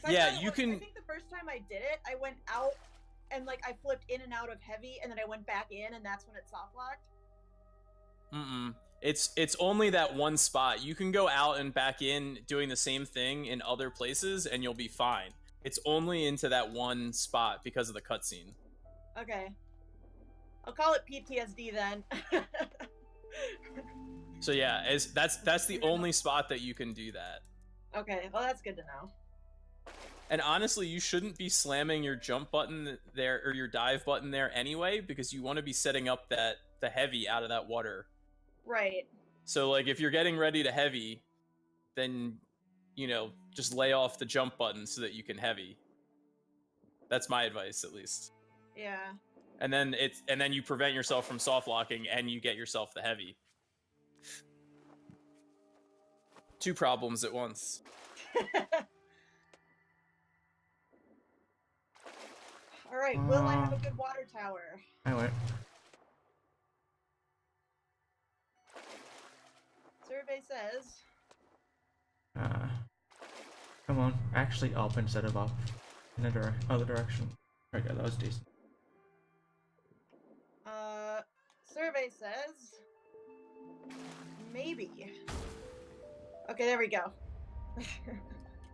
Yeah, you can. I think the first time I did it, I went out and like I flipped in and out of heavy, and then I went back in, and that's when it soft locked. It's only that one spot. You can go out and back in doing the same thing in other places, and you'll be fine. It's only into that one spot because of the cutscene. Okay. I'll call it PTSD then. So yeah, that's the only spot that you can do that. Okay, well that's good to know. And honestly, you shouldn't be slamming your jump button there or your dive button there anyway, because you want to be setting up the heavy out of that water. Right. So like if you're getting ready to heavy, then just lay off the jump button so that you can heavy. That's my advice, at least. Yeah. And then you prevent yourself from soft locking, and you get yourself the heavy. Two problems at once. All right, will I have a good water tower? I won't. Survey says... Come on. Actually up instead of up. In the other direction. Okay, that was decent. Survey says... maybe. Okay, there we go.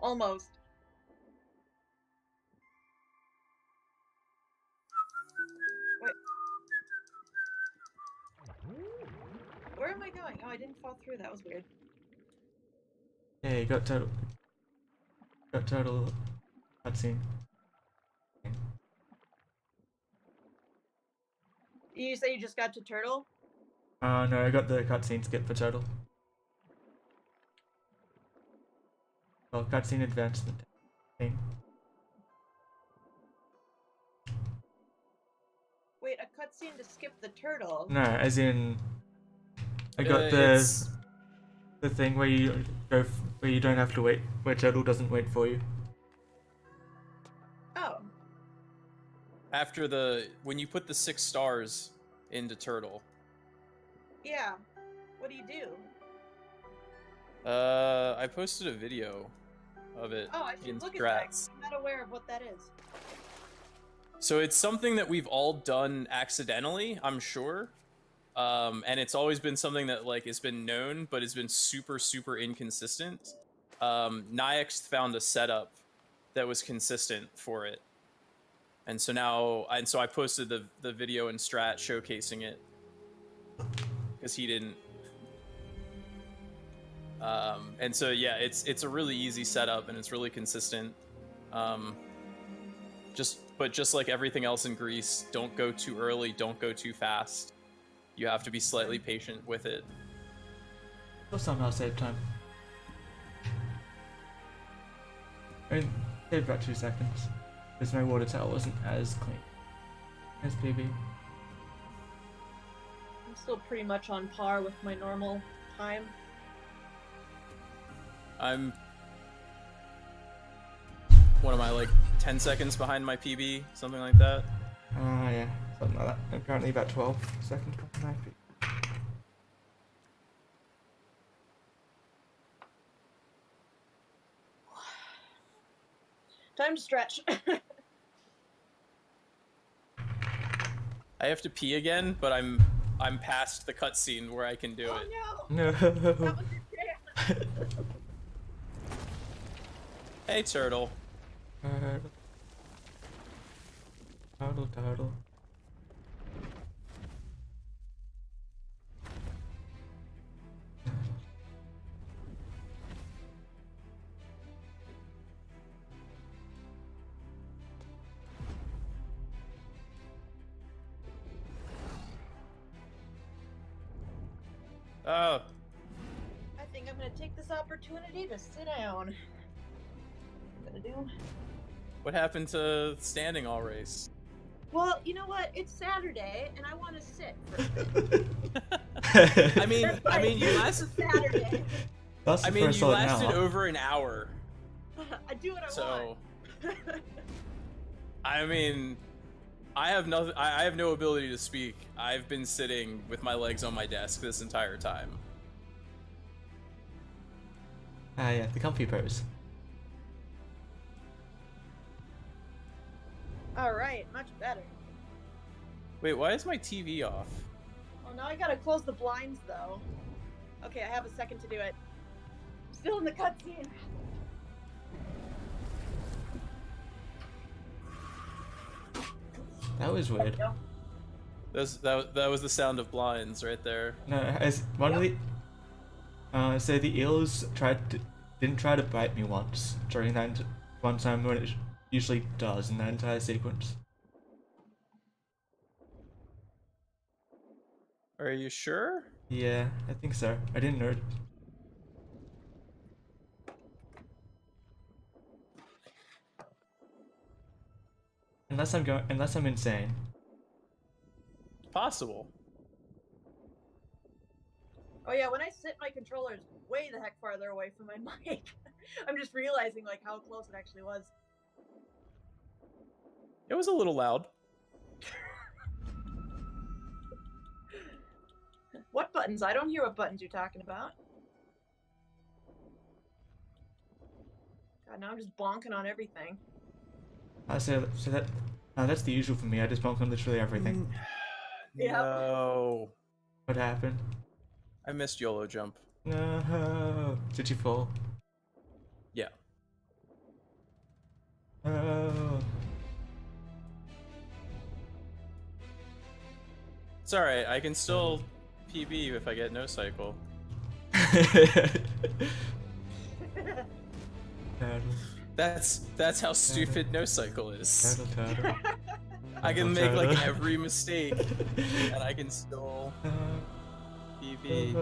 Almost. Wait. Where am I going? Oh, I didn't fall through. That was weird. Yeah, you got total. Got total cutscene. You say you just got to turtle? No, I got the cutscene skip for total. Well, cutscene advancement thing. Wait, a cutscene to skip the turtle? No, as in, I got the thing where you go where you don't have to wait, where turtle doesn't wait for you. Oh. After when you put the 6 stars into turtle. Yeah. What do you do? I posted a video of it. Oh, I should in look at that. Strats. I'm not aware of what that is. So it's something that we've all done accidentally, I'm sure. And it's always been something that like has been known, but has been super, super inconsistent. Nyax found a setup that was consistent for it. And so I posted the video in Strat showcasing it. Because he didn't. And so yeah, it's a really easy setup and it's really consistent. Just like everything else in GRIS, don't go too early, don't go too fast. You have to be slightly patient with it. Or somehow save time. I mean, save about 2 seconds. Because my water tower wasn't as clean as PB. I'm still pretty much on par with my normal time. What am I, like 10 seconds behind my PB? Something like that? Yeah, something like that. I'm currently about 12 seconds behind my PB. Time to stretch. I have to pee again, but I'm past the cutscene where I can do it. No! No. That was your chance. Hey, turtle. Turtle. Oh, I think I'm gonna take this opportunity to sit down. What I'm gonna do. what happened to standing all race? Well, you know what? It's Saturday, and I want to sit for a bit. I mean, That's you it's lasted. Saturday. That's the I mean, first you one lasted now. over an hour. I do what I So, want. I mean, I have no ability to speak. I've been sitting with my legs on my desk this entire time. Ah, yeah, the comfy pose. All right, much better. Wait, why is my TV off? Well, now I gotta close the blinds, though. Okay, I have a second to do it. Still in the cutscene. That was weird. Yep. That was the sound of blinds right there. No, as one of the so the eels didn't try to bite me once during that one time when it usually does in that entire sequence. Are you sure? Yeah, I think so. I didn't know. Unless I'm insane. Possible. Oh yeah, when I sit, my controller's way the heck farther away from my mic. I'm just realizing like how close it actually was. It was a little loud. What buttons? I don't hear what buttons you're talking about. God, now I'm just bonking on everything. So that's the usual for me. I just bonk on literally everything. Yep. No. What happened? I missed YOLO jump. No. Did you fall? Yeah. Oh. It's alright, I can still PB if I get no cycle. Turtle, That's how stupid no cycle is. turtle. I can make like Turtle. every mistake and I can still PB.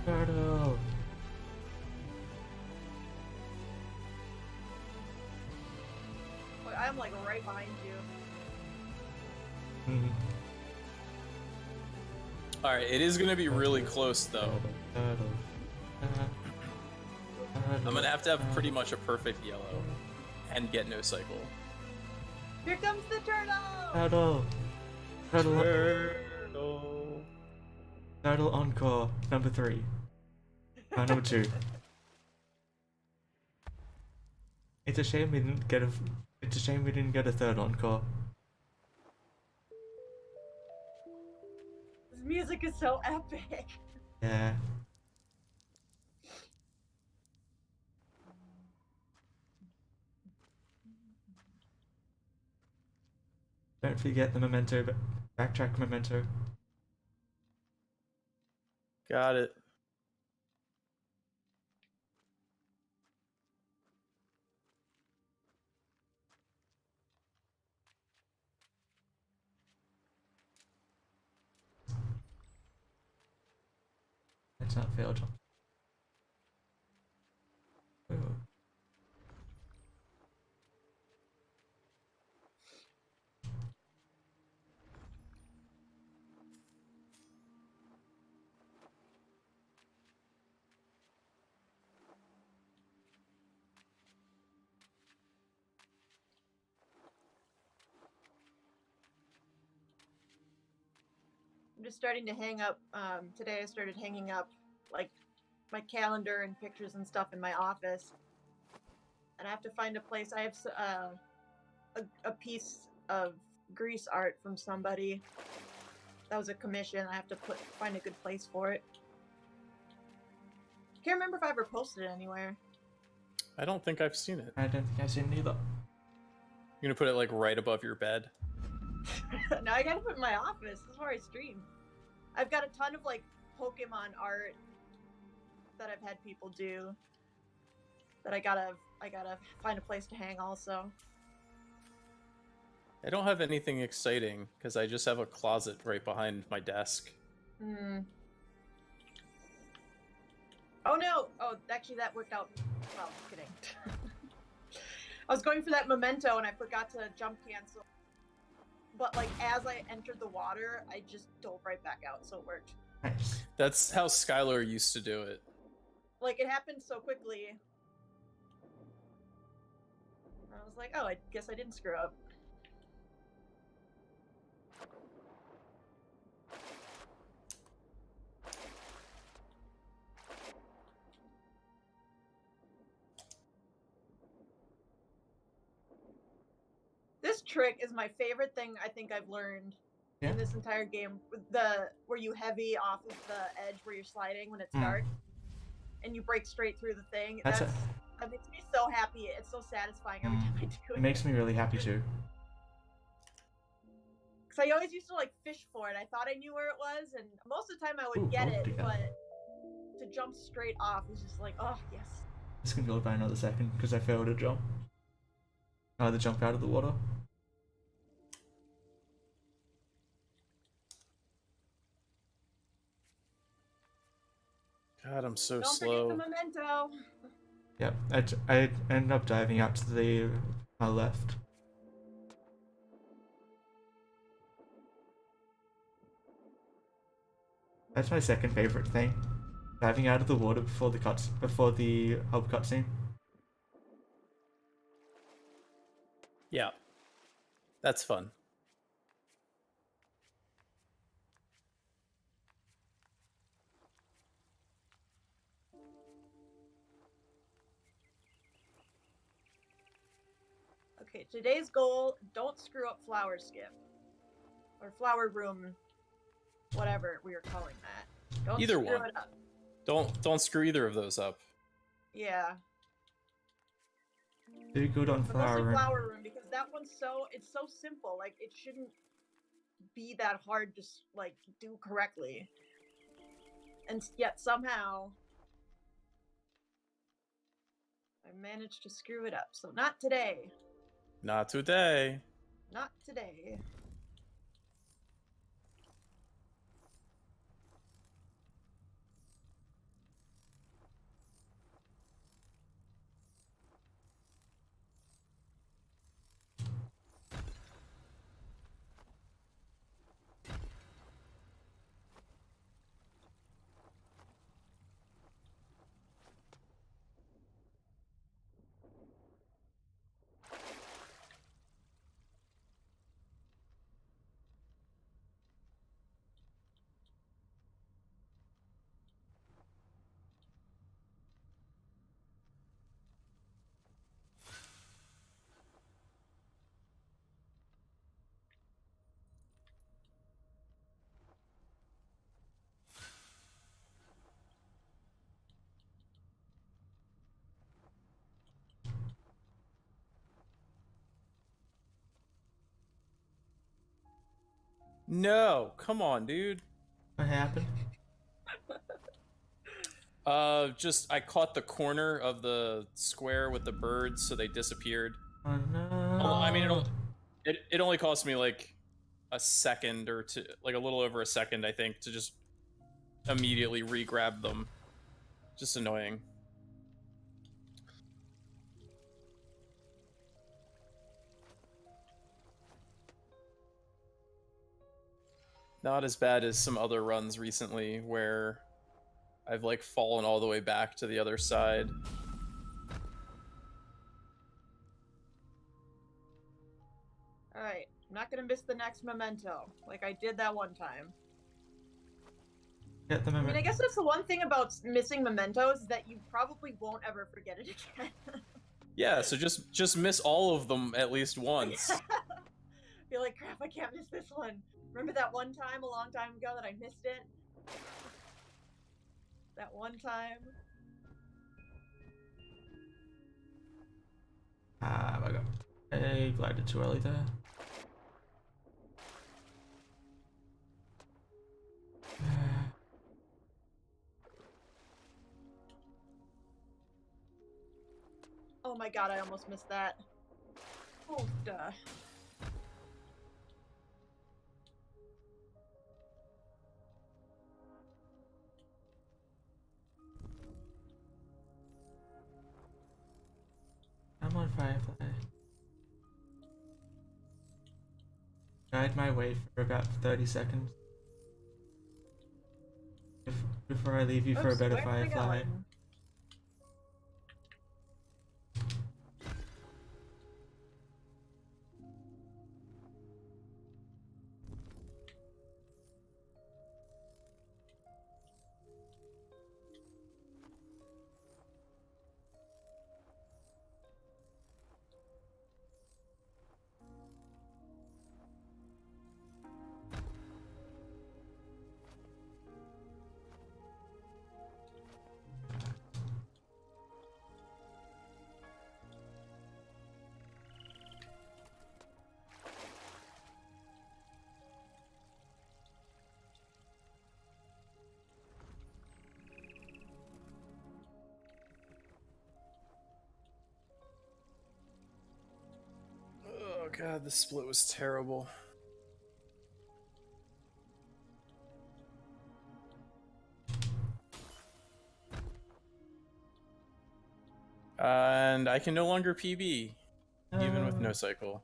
Turtle. Wait, I'm like right behind you. Mhm. Alright, it is gonna be really close though. Turtle. I'm gonna have to have pretty much a perfect yellow and get no cycle. Here comes the turtle! Turtle. Turtle. Turtle. Turtle encore number 3. Number 2. It's a shame we didn't get a third encore. This music is so epic. Yeah. Don't forget the memento, backtrack memento. Got it. Let's not fail, John. Ooh. I'm just starting to hang up. Today I started hanging up like my calendar and pictures and stuff in my office. And I have to find a place. I have a piece of grease art from somebody. That was a commission. I have to find a good place for it. Can't remember if I ever posted it anywhere. I don't think I've seen it. I don't think I've seen it either. You're gonna put it like right above your bed. Now I gotta put it in my office. This is where I stream. I've got a ton of like Pokemon art that I've had people do that I gotta find a place to hang also. I don't have anything exciting because I just have a closet right behind my desk. Oh no! Oh, actually that worked out. Well, kidding. I was going for that memento and I forgot to jump cancel. But like as I entered the water, I just dove right back out, so it worked. Nice. That's how Skylar used to do it. Like it happened so quickly. I was like, oh, I guess I didn't screw up. This trick is my favorite thing I think I've learned in this entire game. Where you heavy off of the edge where you're sliding when it's dark, and you break straight through the thing. That makes me so happy. It's so satisfying every time I do it. It makes me really happy too. Because I always used to like fish for it. I thought I knew where it was, and most of the time I would get it, but to jump straight off was just like, oh yes. This can go by another second because I failed to jump. Either jump out of the water. God, I'm so Don't slow. forget the memento. Yep, I ended up diving out to the left. That's my second favorite thing. Diving out of the water before the hub cutscene. Yeah, that's fun. Okay, today's goal, don't screw up Flower Skip. Or Flower Room, whatever we were calling that. Don't Either screw one. it up. Don't screw either of those up. Yeah. Do good on But mostly Flower. Flower Room, because that one's it's so simple. Like, it shouldn't be that hard to, like, do correctly. And yet, somehow, I managed to screw it up. So, not today. Not today. Not today. No, come on, dude. What happened? Just I caught the corner of the square with the birds, so they disappeared. Oh no. I mean, it only cost me like a second or two, like a little over a second, I think, to just immediately re-grab them. Just annoying. Not as bad as some other runs recently where I've like fallen all the way back to the other side. Alright, I'm not gonna miss the next memento, like I did that one time. Get the I mean, memento. I guess that's the one thing about missing mementos, is that you probably won't ever forget it again. Yeah, so just miss all of them at least once. Feel like, crap, I can't miss this one. Remember that one time a long time ago that I missed it? That one time. I glided too early there. Oh my god, I almost missed that. Oh, duh. I'm on Firefly. Guide my way for about 30 seconds. Before I leave you for a Oops, better where am I Firefly. going? Oh god, this split was terrible. And I can no longer PB, even with no cycle.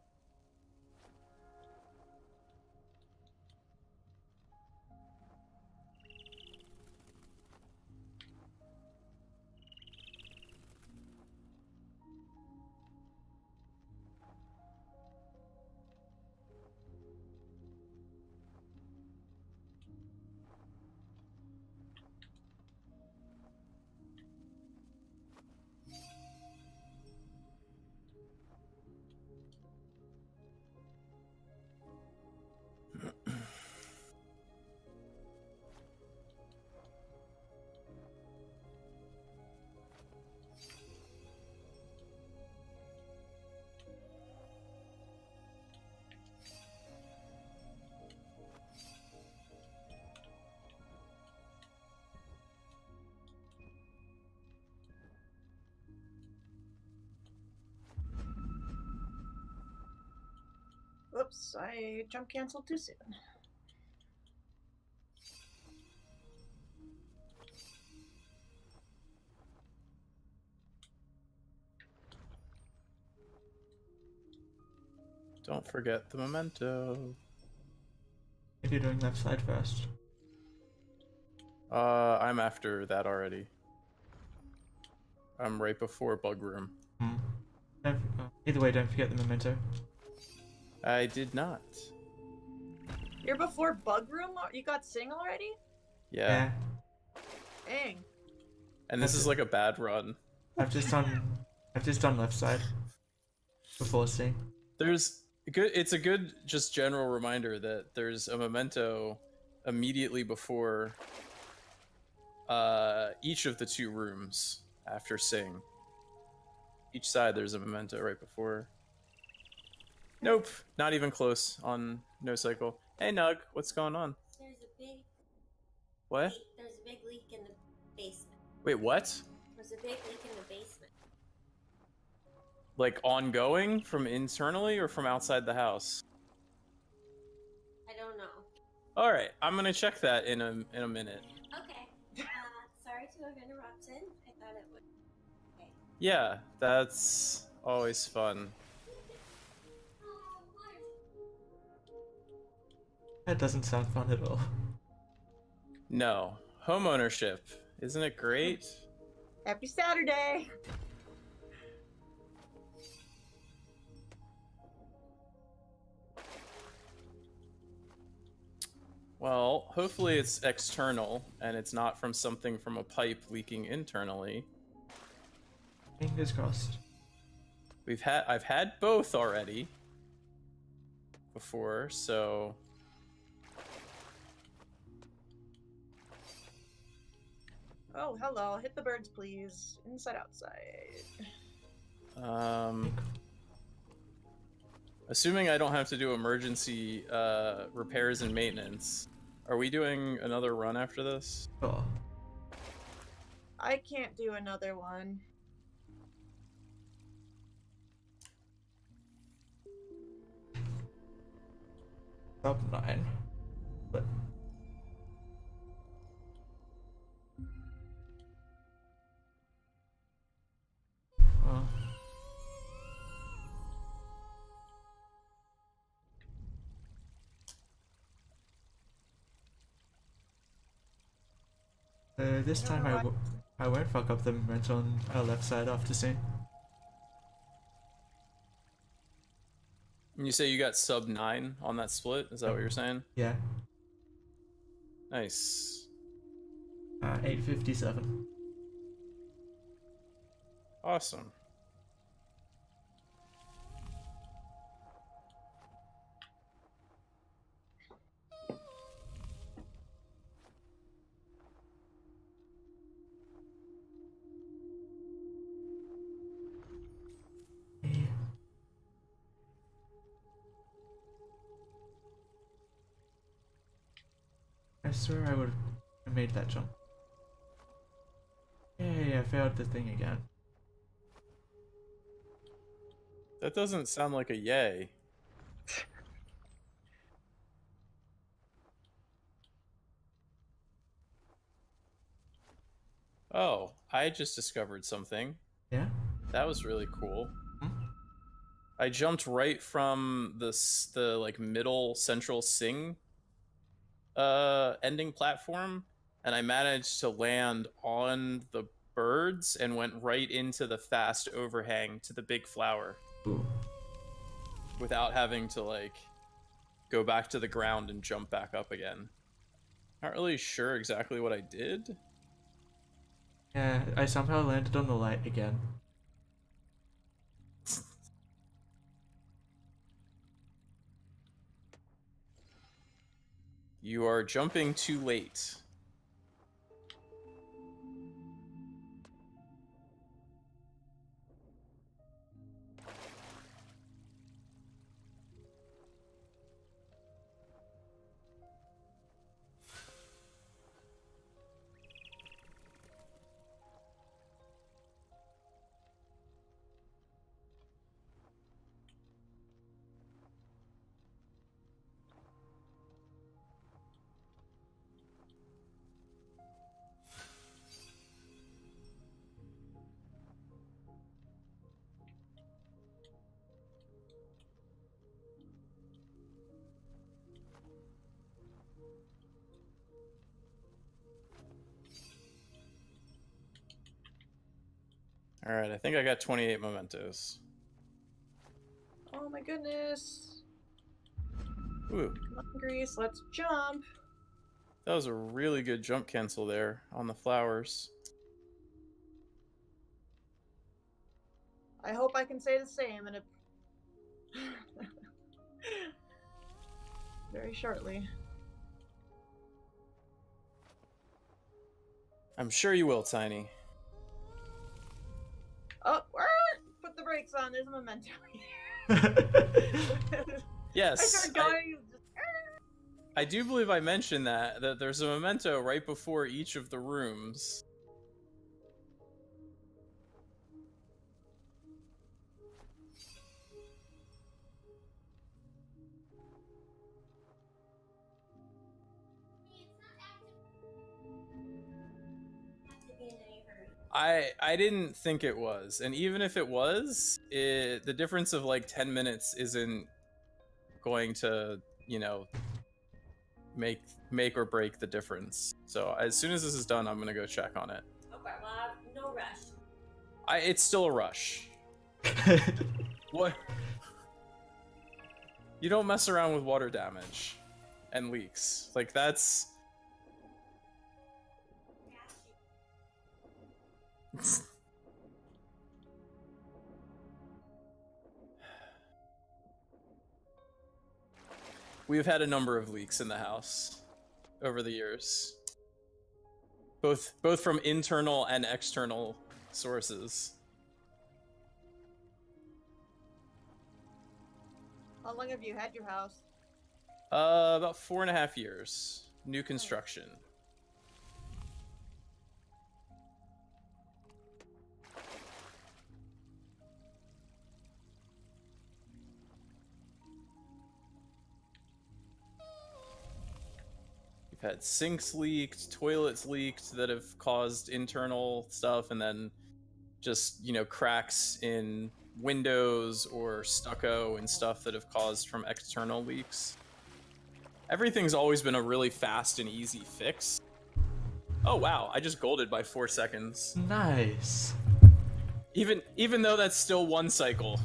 Whoops, I jump canceled too soon. Don't forget the memento. If you're doing left side first. I'm after that already. I'm right before bug room. Either way, don't forget the memento. I did not. You're before bug room? You got sing already? Yeah. Dang. And this is like a bad run. I've just done left side before C. It's a good just general reminder that there's a memento immediately before each of the two rooms after sing. Each side there's a memento right before. Nope, not even close on no cycle. Hey Nug, what's going on? There's a big What? There's a big leak in the basement. Wait, what? There's a big leak in the basement. Like ongoing from internally or from outside the house? I don't know. All right, I'm gonna check that in a minute. Okay. Sorry to have interrupted. I thought it would. Okay. Yeah, that's always fun. That doesn't sound fun at all. No, homeownership, isn't it great? Happy Saturday! Well, hopefully it's external and it's not from something from a pipe leaking internally. Fingers crossed. I've had both already before, so Oh, hello. Hit the birds, please. Inside, outside. Assuming I don't have to do emergency repairs and maintenance, are we doing another run after this? Oh. I can't do another one. Sub 9. But well, this time I won't fuck up the momentum on our left side after soon. And you say you got sub 9 on that split? Is that what you're saying? Yeah. Nice. 857. Awesome. I swear I would have made that jump. Yay, I failed the thing again. That doesn't sound like a yay. Oh, I just discovered something. Yeah? That was really cool. Hmm? I jumped right from the like middle central sing ending platform, and I managed to land on the birds and went right into the fast overhang to the big flower. Ooh. Without having to like go back to the ground and jump back up again. Not really sure exactly what I did. Yeah, I somehow landed on the light again. You are jumping too late. All right, I think I got 28 mementos. Oh my goodness. Ooh, Come on, Grease, let's jump. that was a really good jump cancel there on the flowers. I hope I can say the same in a very shortly. I'm sure you will, Tiny. Oh, put the brakes on. There's a memento here. Yes. I started going. I do believe I mentioned that there's a memento right before each of the rooms. I didn't think it was, and even if it was, the difference of like 10 minutes isn't going to, you know, make or break the difference. So as soon as this is done, I'm gonna go check on it. Okay, well, no rush. It's still a rush. What? You don't mess around with water damage and leaks. Like that's. We've had a number of leaks in the house over the years. Both from internal and external sources. How long have you had your house? About 4.5 years. New construction. We've had sinks leaked, toilets leaked that have caused internal stuff, and then just, you know, cracks in windows or stucco and stuff that have caused from external leaks. Everything's always been a really fast and easy fix. Oh wow, I just golded by 4 seconds. Nice. Even though that's still 1 cycle.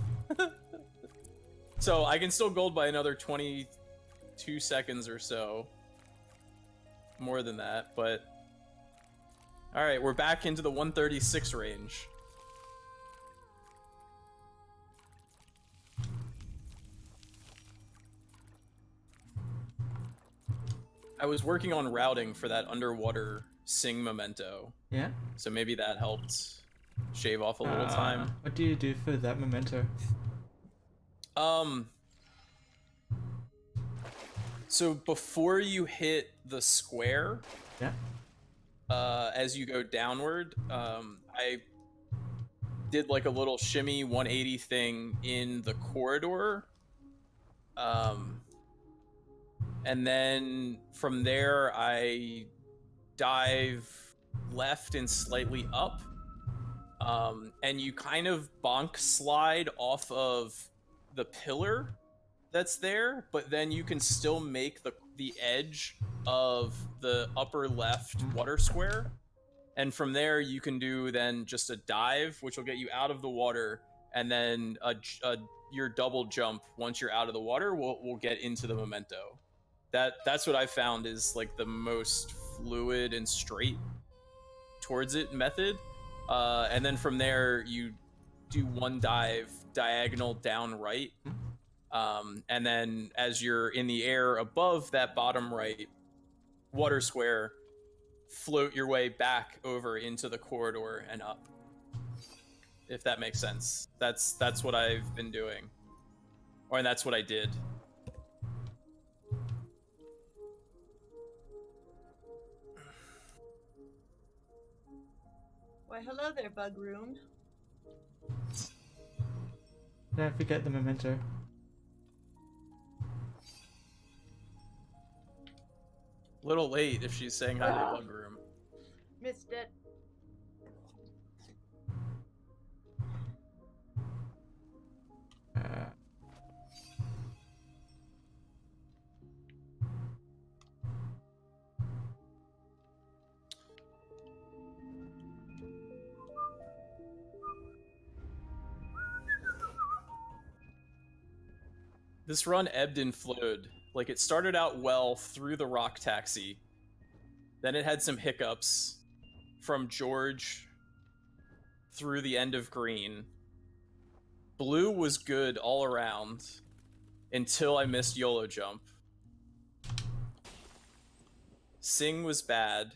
So I can still gold by another 22 seconds or so. More than that, but... Alright, we're back into the 136 range. I was working on routing for that underwater sing memento. Yeah? So maybe that helped shave off a little time. What do you do for that memento? So before you hit the square, Yeah? as you go downward, I did like a little shimmy 180 thing in the corridor. And then from there, I dive left and slightly up. And you kind of bonk slide off of the pillar that's there, but then you can still make the edge of the upper left water square. And from there, you can do then just a dive, which will get you out of the water, and then your double jump once you're out of the water will get into the memento. That's what I found is like the most fluid and straight towards it method. And then from there, you do one dive diagonal down right. And then as you're in the air above that bottom right water square, float your way back over into the corridor and up. If that makes sense. That's what I've been doing. Or that's what I did. Why, hello there, Bug Room. Don't forget the memento. Little late if she's saying hi to the Bug Room. Missed it. This run ebbed and flowed. Like, it started out well through the rock taxi. Then it had some hiccups from George through the end of green. Blue was good all around until I missed YOLO jump. Sing was bad.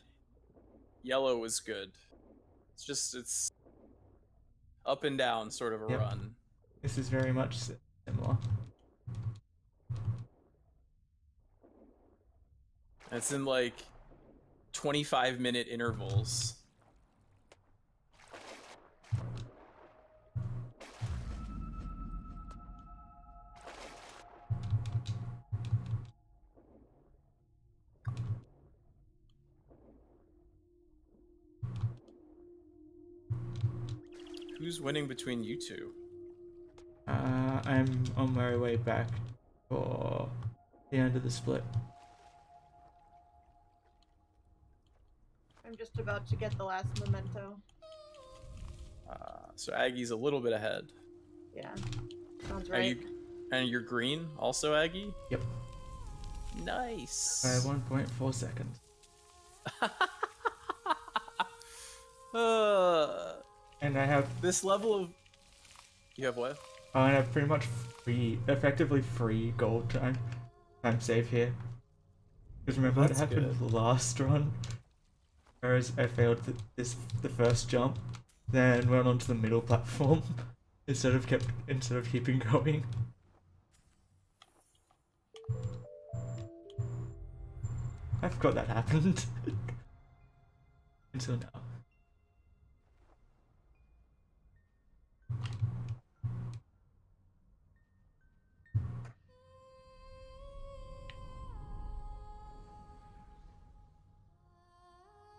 Yellow was good. It's up and down sort of a run. This is very much similar. It's in like 25-minute intervals. Who's winning between you two? I'm on my way back for the end of the split. I'm just about to get the last memento. So Aggie's a little bit ahead. Yeah, sounds right. And you're green, also Aggie? Yep. Nice. By 1.4 seconds. And I have this level of... You have what? I have pretty much effectively free gold time save here. Because remember what happened the last run? Whereas I failed the first jump, then went onto the middle platform instead of keeping going. I forgot that happened. Until now.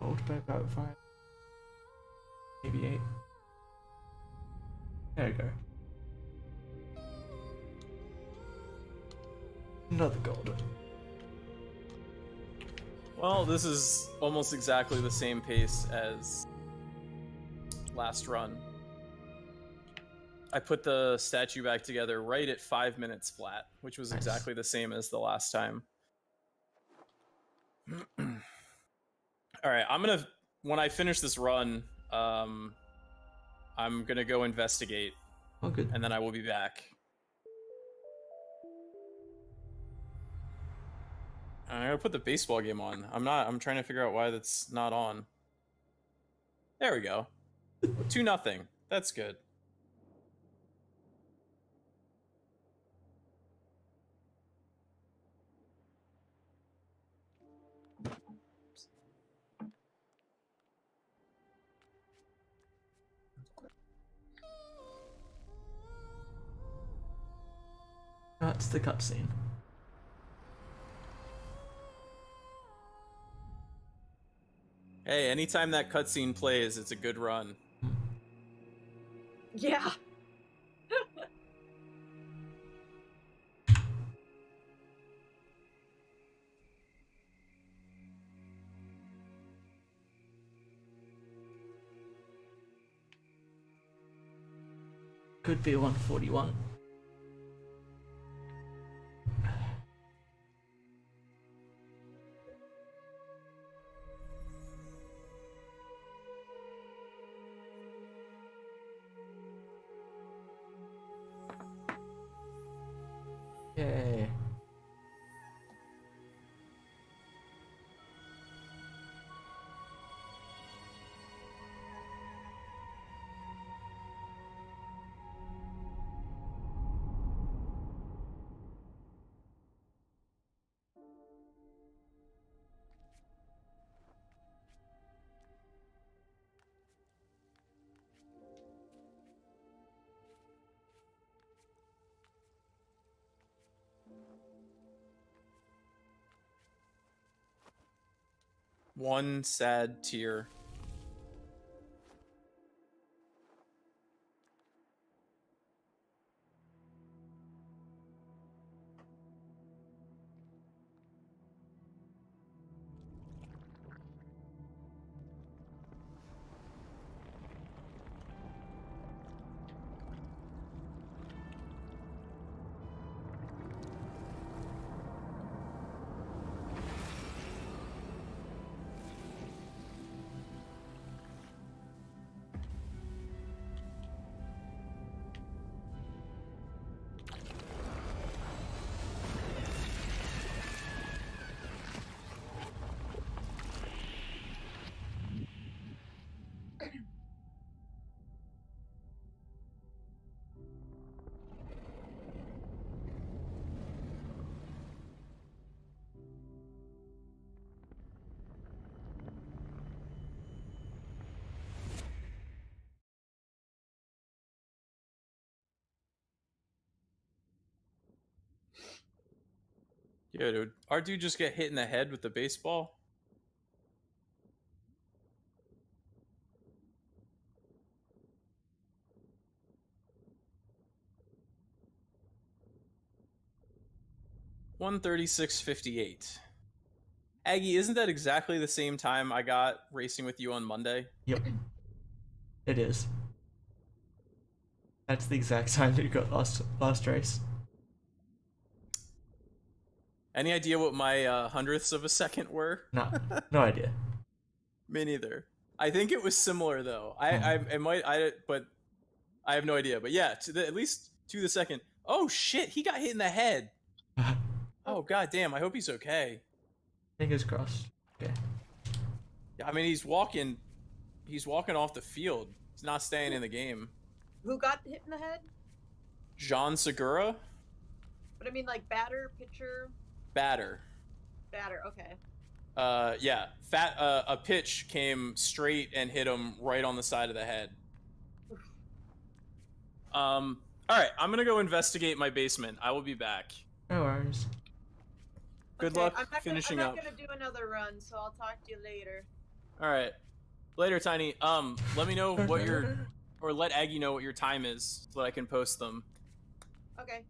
Old by about 5, maybe 8. There we go. Another gold. Well, this is almost exactly the same pace as last run. I put the statue back together right at 5 minutes flat, which was Nice. exactly the same as the last time. All right, when I finish this run, I'm gonna go investigate, Oh, good. and then I will be back. I'm gonna put the baseball game on. I'm trying to figure out why that's not on. There we go. 2-0. That's good. That's the cutscene. Hey, anytime that cutscene plays, it's a good run. Yeah. Could be 141. Yay. One sad tear. Yeah, dude. Our dude just get hit in the head with the baseball? $136.58. Aggie, isn't that exactly the same time I got racing with you on Monday? Yep. It is. That's the exact time that you got last race. Any idea what my hundredths of a second were? No, no idea. Me neither. I think it was similar though. But I have no idea. But yeah, at least to the second. Oh shit, he got hit in the head. Oh god damn, I hope he's okay. Fingers crossed. Okay. Yeah, I mean he's walking off the field. He's not staying in the game. Who got hit in the head? Jean Segura? But I mean, like batter, pitcher. Batter. Batter. Okay. Yeah, a pitch came straight and hit him right on the side of the head. All right, I'm gonna go investigate my basement. I will be back. No worries. Good Okay, luck finishing I'm up. not gonna do another run, so I'll talk to you later. All right, later, Tiny. Let me know what or let Aggie know what your time is so that I can post them. Okay.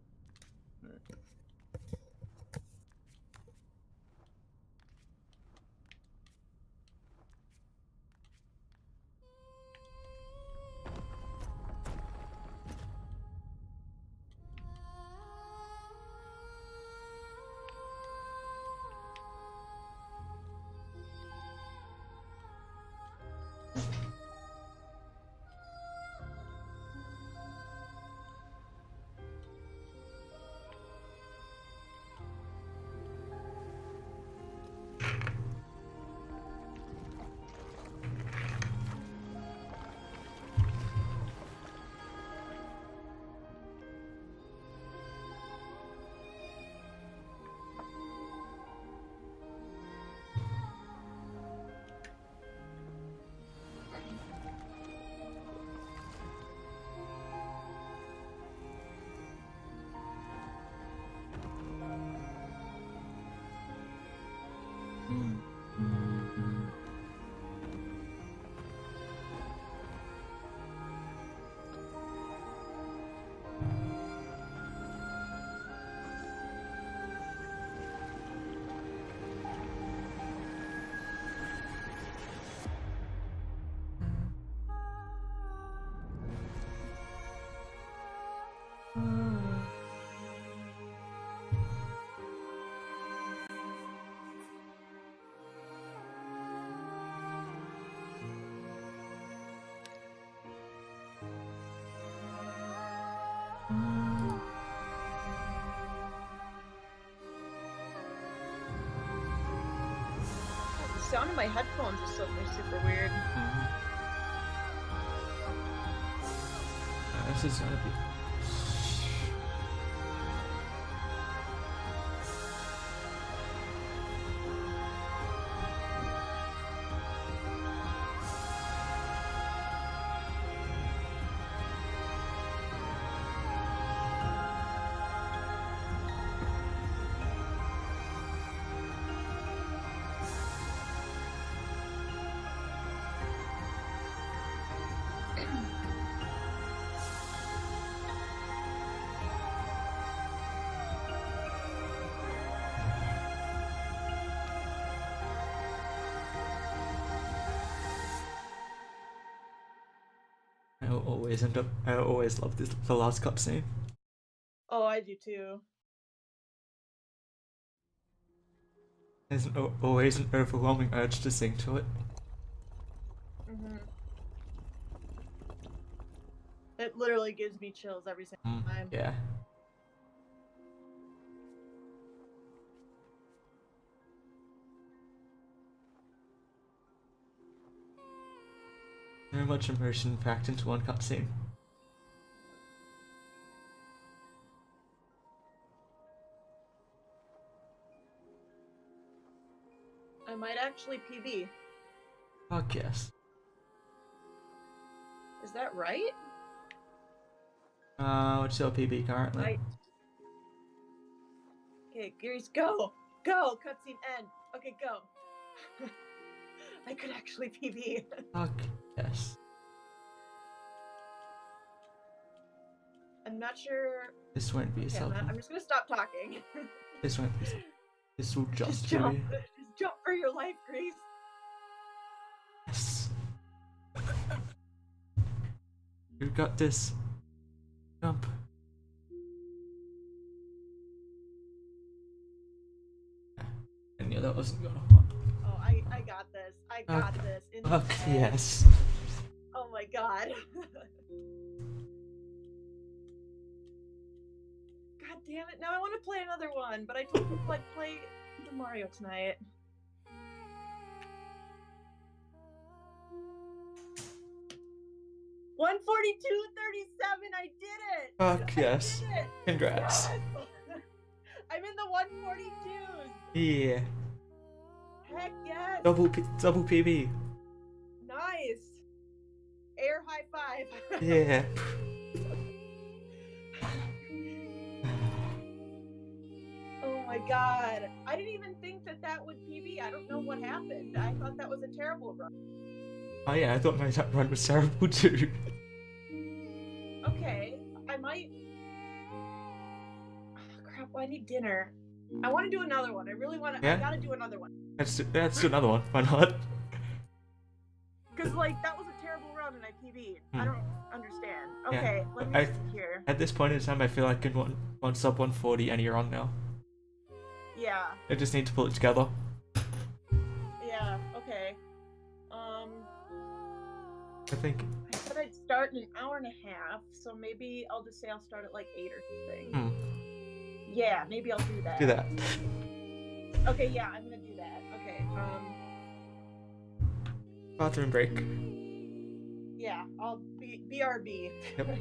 The sound of my headphones is suddenly super weird. This is gonna be. I always love the last cutscene. Oh, I do too. There's always an overwhelming urge to sing to it. It literally gives me chills every single time. Yeah. So much immersion packed into one cutscene. I might actually PB. Fuck yes. Is that right? What's your PB currently? Right. Okay, Gears, go! Go! Cutscene end. Okay, go. I could actually PB. Fuck yes. I'm not sure. This won't be a Okay, something. I'm just gonna stop talking. This won't be something. This will just be. jump. Just jump for your life, Grace. Yes. You got this. Jump. I knew that wasn't gonna happen. Oh, I got this. I got this. In the Fuck head. yes. Oh my god. God damn it. Now I want to play another one, but I told you I'd play the Mario tonight. $142.37. I did it. Fuck yes. I did it. Congrats. Yes. I'm in the 142s. Yeah. Heck yes. Double PB. Nice. Air high five. Yeah. Oh my god. I didn't even think that would PB. I don't know what happened. I thought that was a terrible run. Oh yeah, I thought my run was terrible too. Okay. I might. Oh, crap. Well, I need dinner. I want to do another one. I really want to. Yeah? I gotta do another one. Let's do another one. Why not? Because, like, that was a terrible run and I PB'd. I don't understand. Yeah. Okay, let me see here. At this point in time, I feel like I can one sub 140 and you're on now. Yeah. I just need to pull it together. Yeah, okay. I think. I said I'd start in an hour and a half, so maybe I'll just say I'll start at like 8 or something. Yeah, maybe I'll do that. Do that. Okay, yeah, I'm gonna do that. Okay, Bathroom break. yeah, I'll BRB. Yep.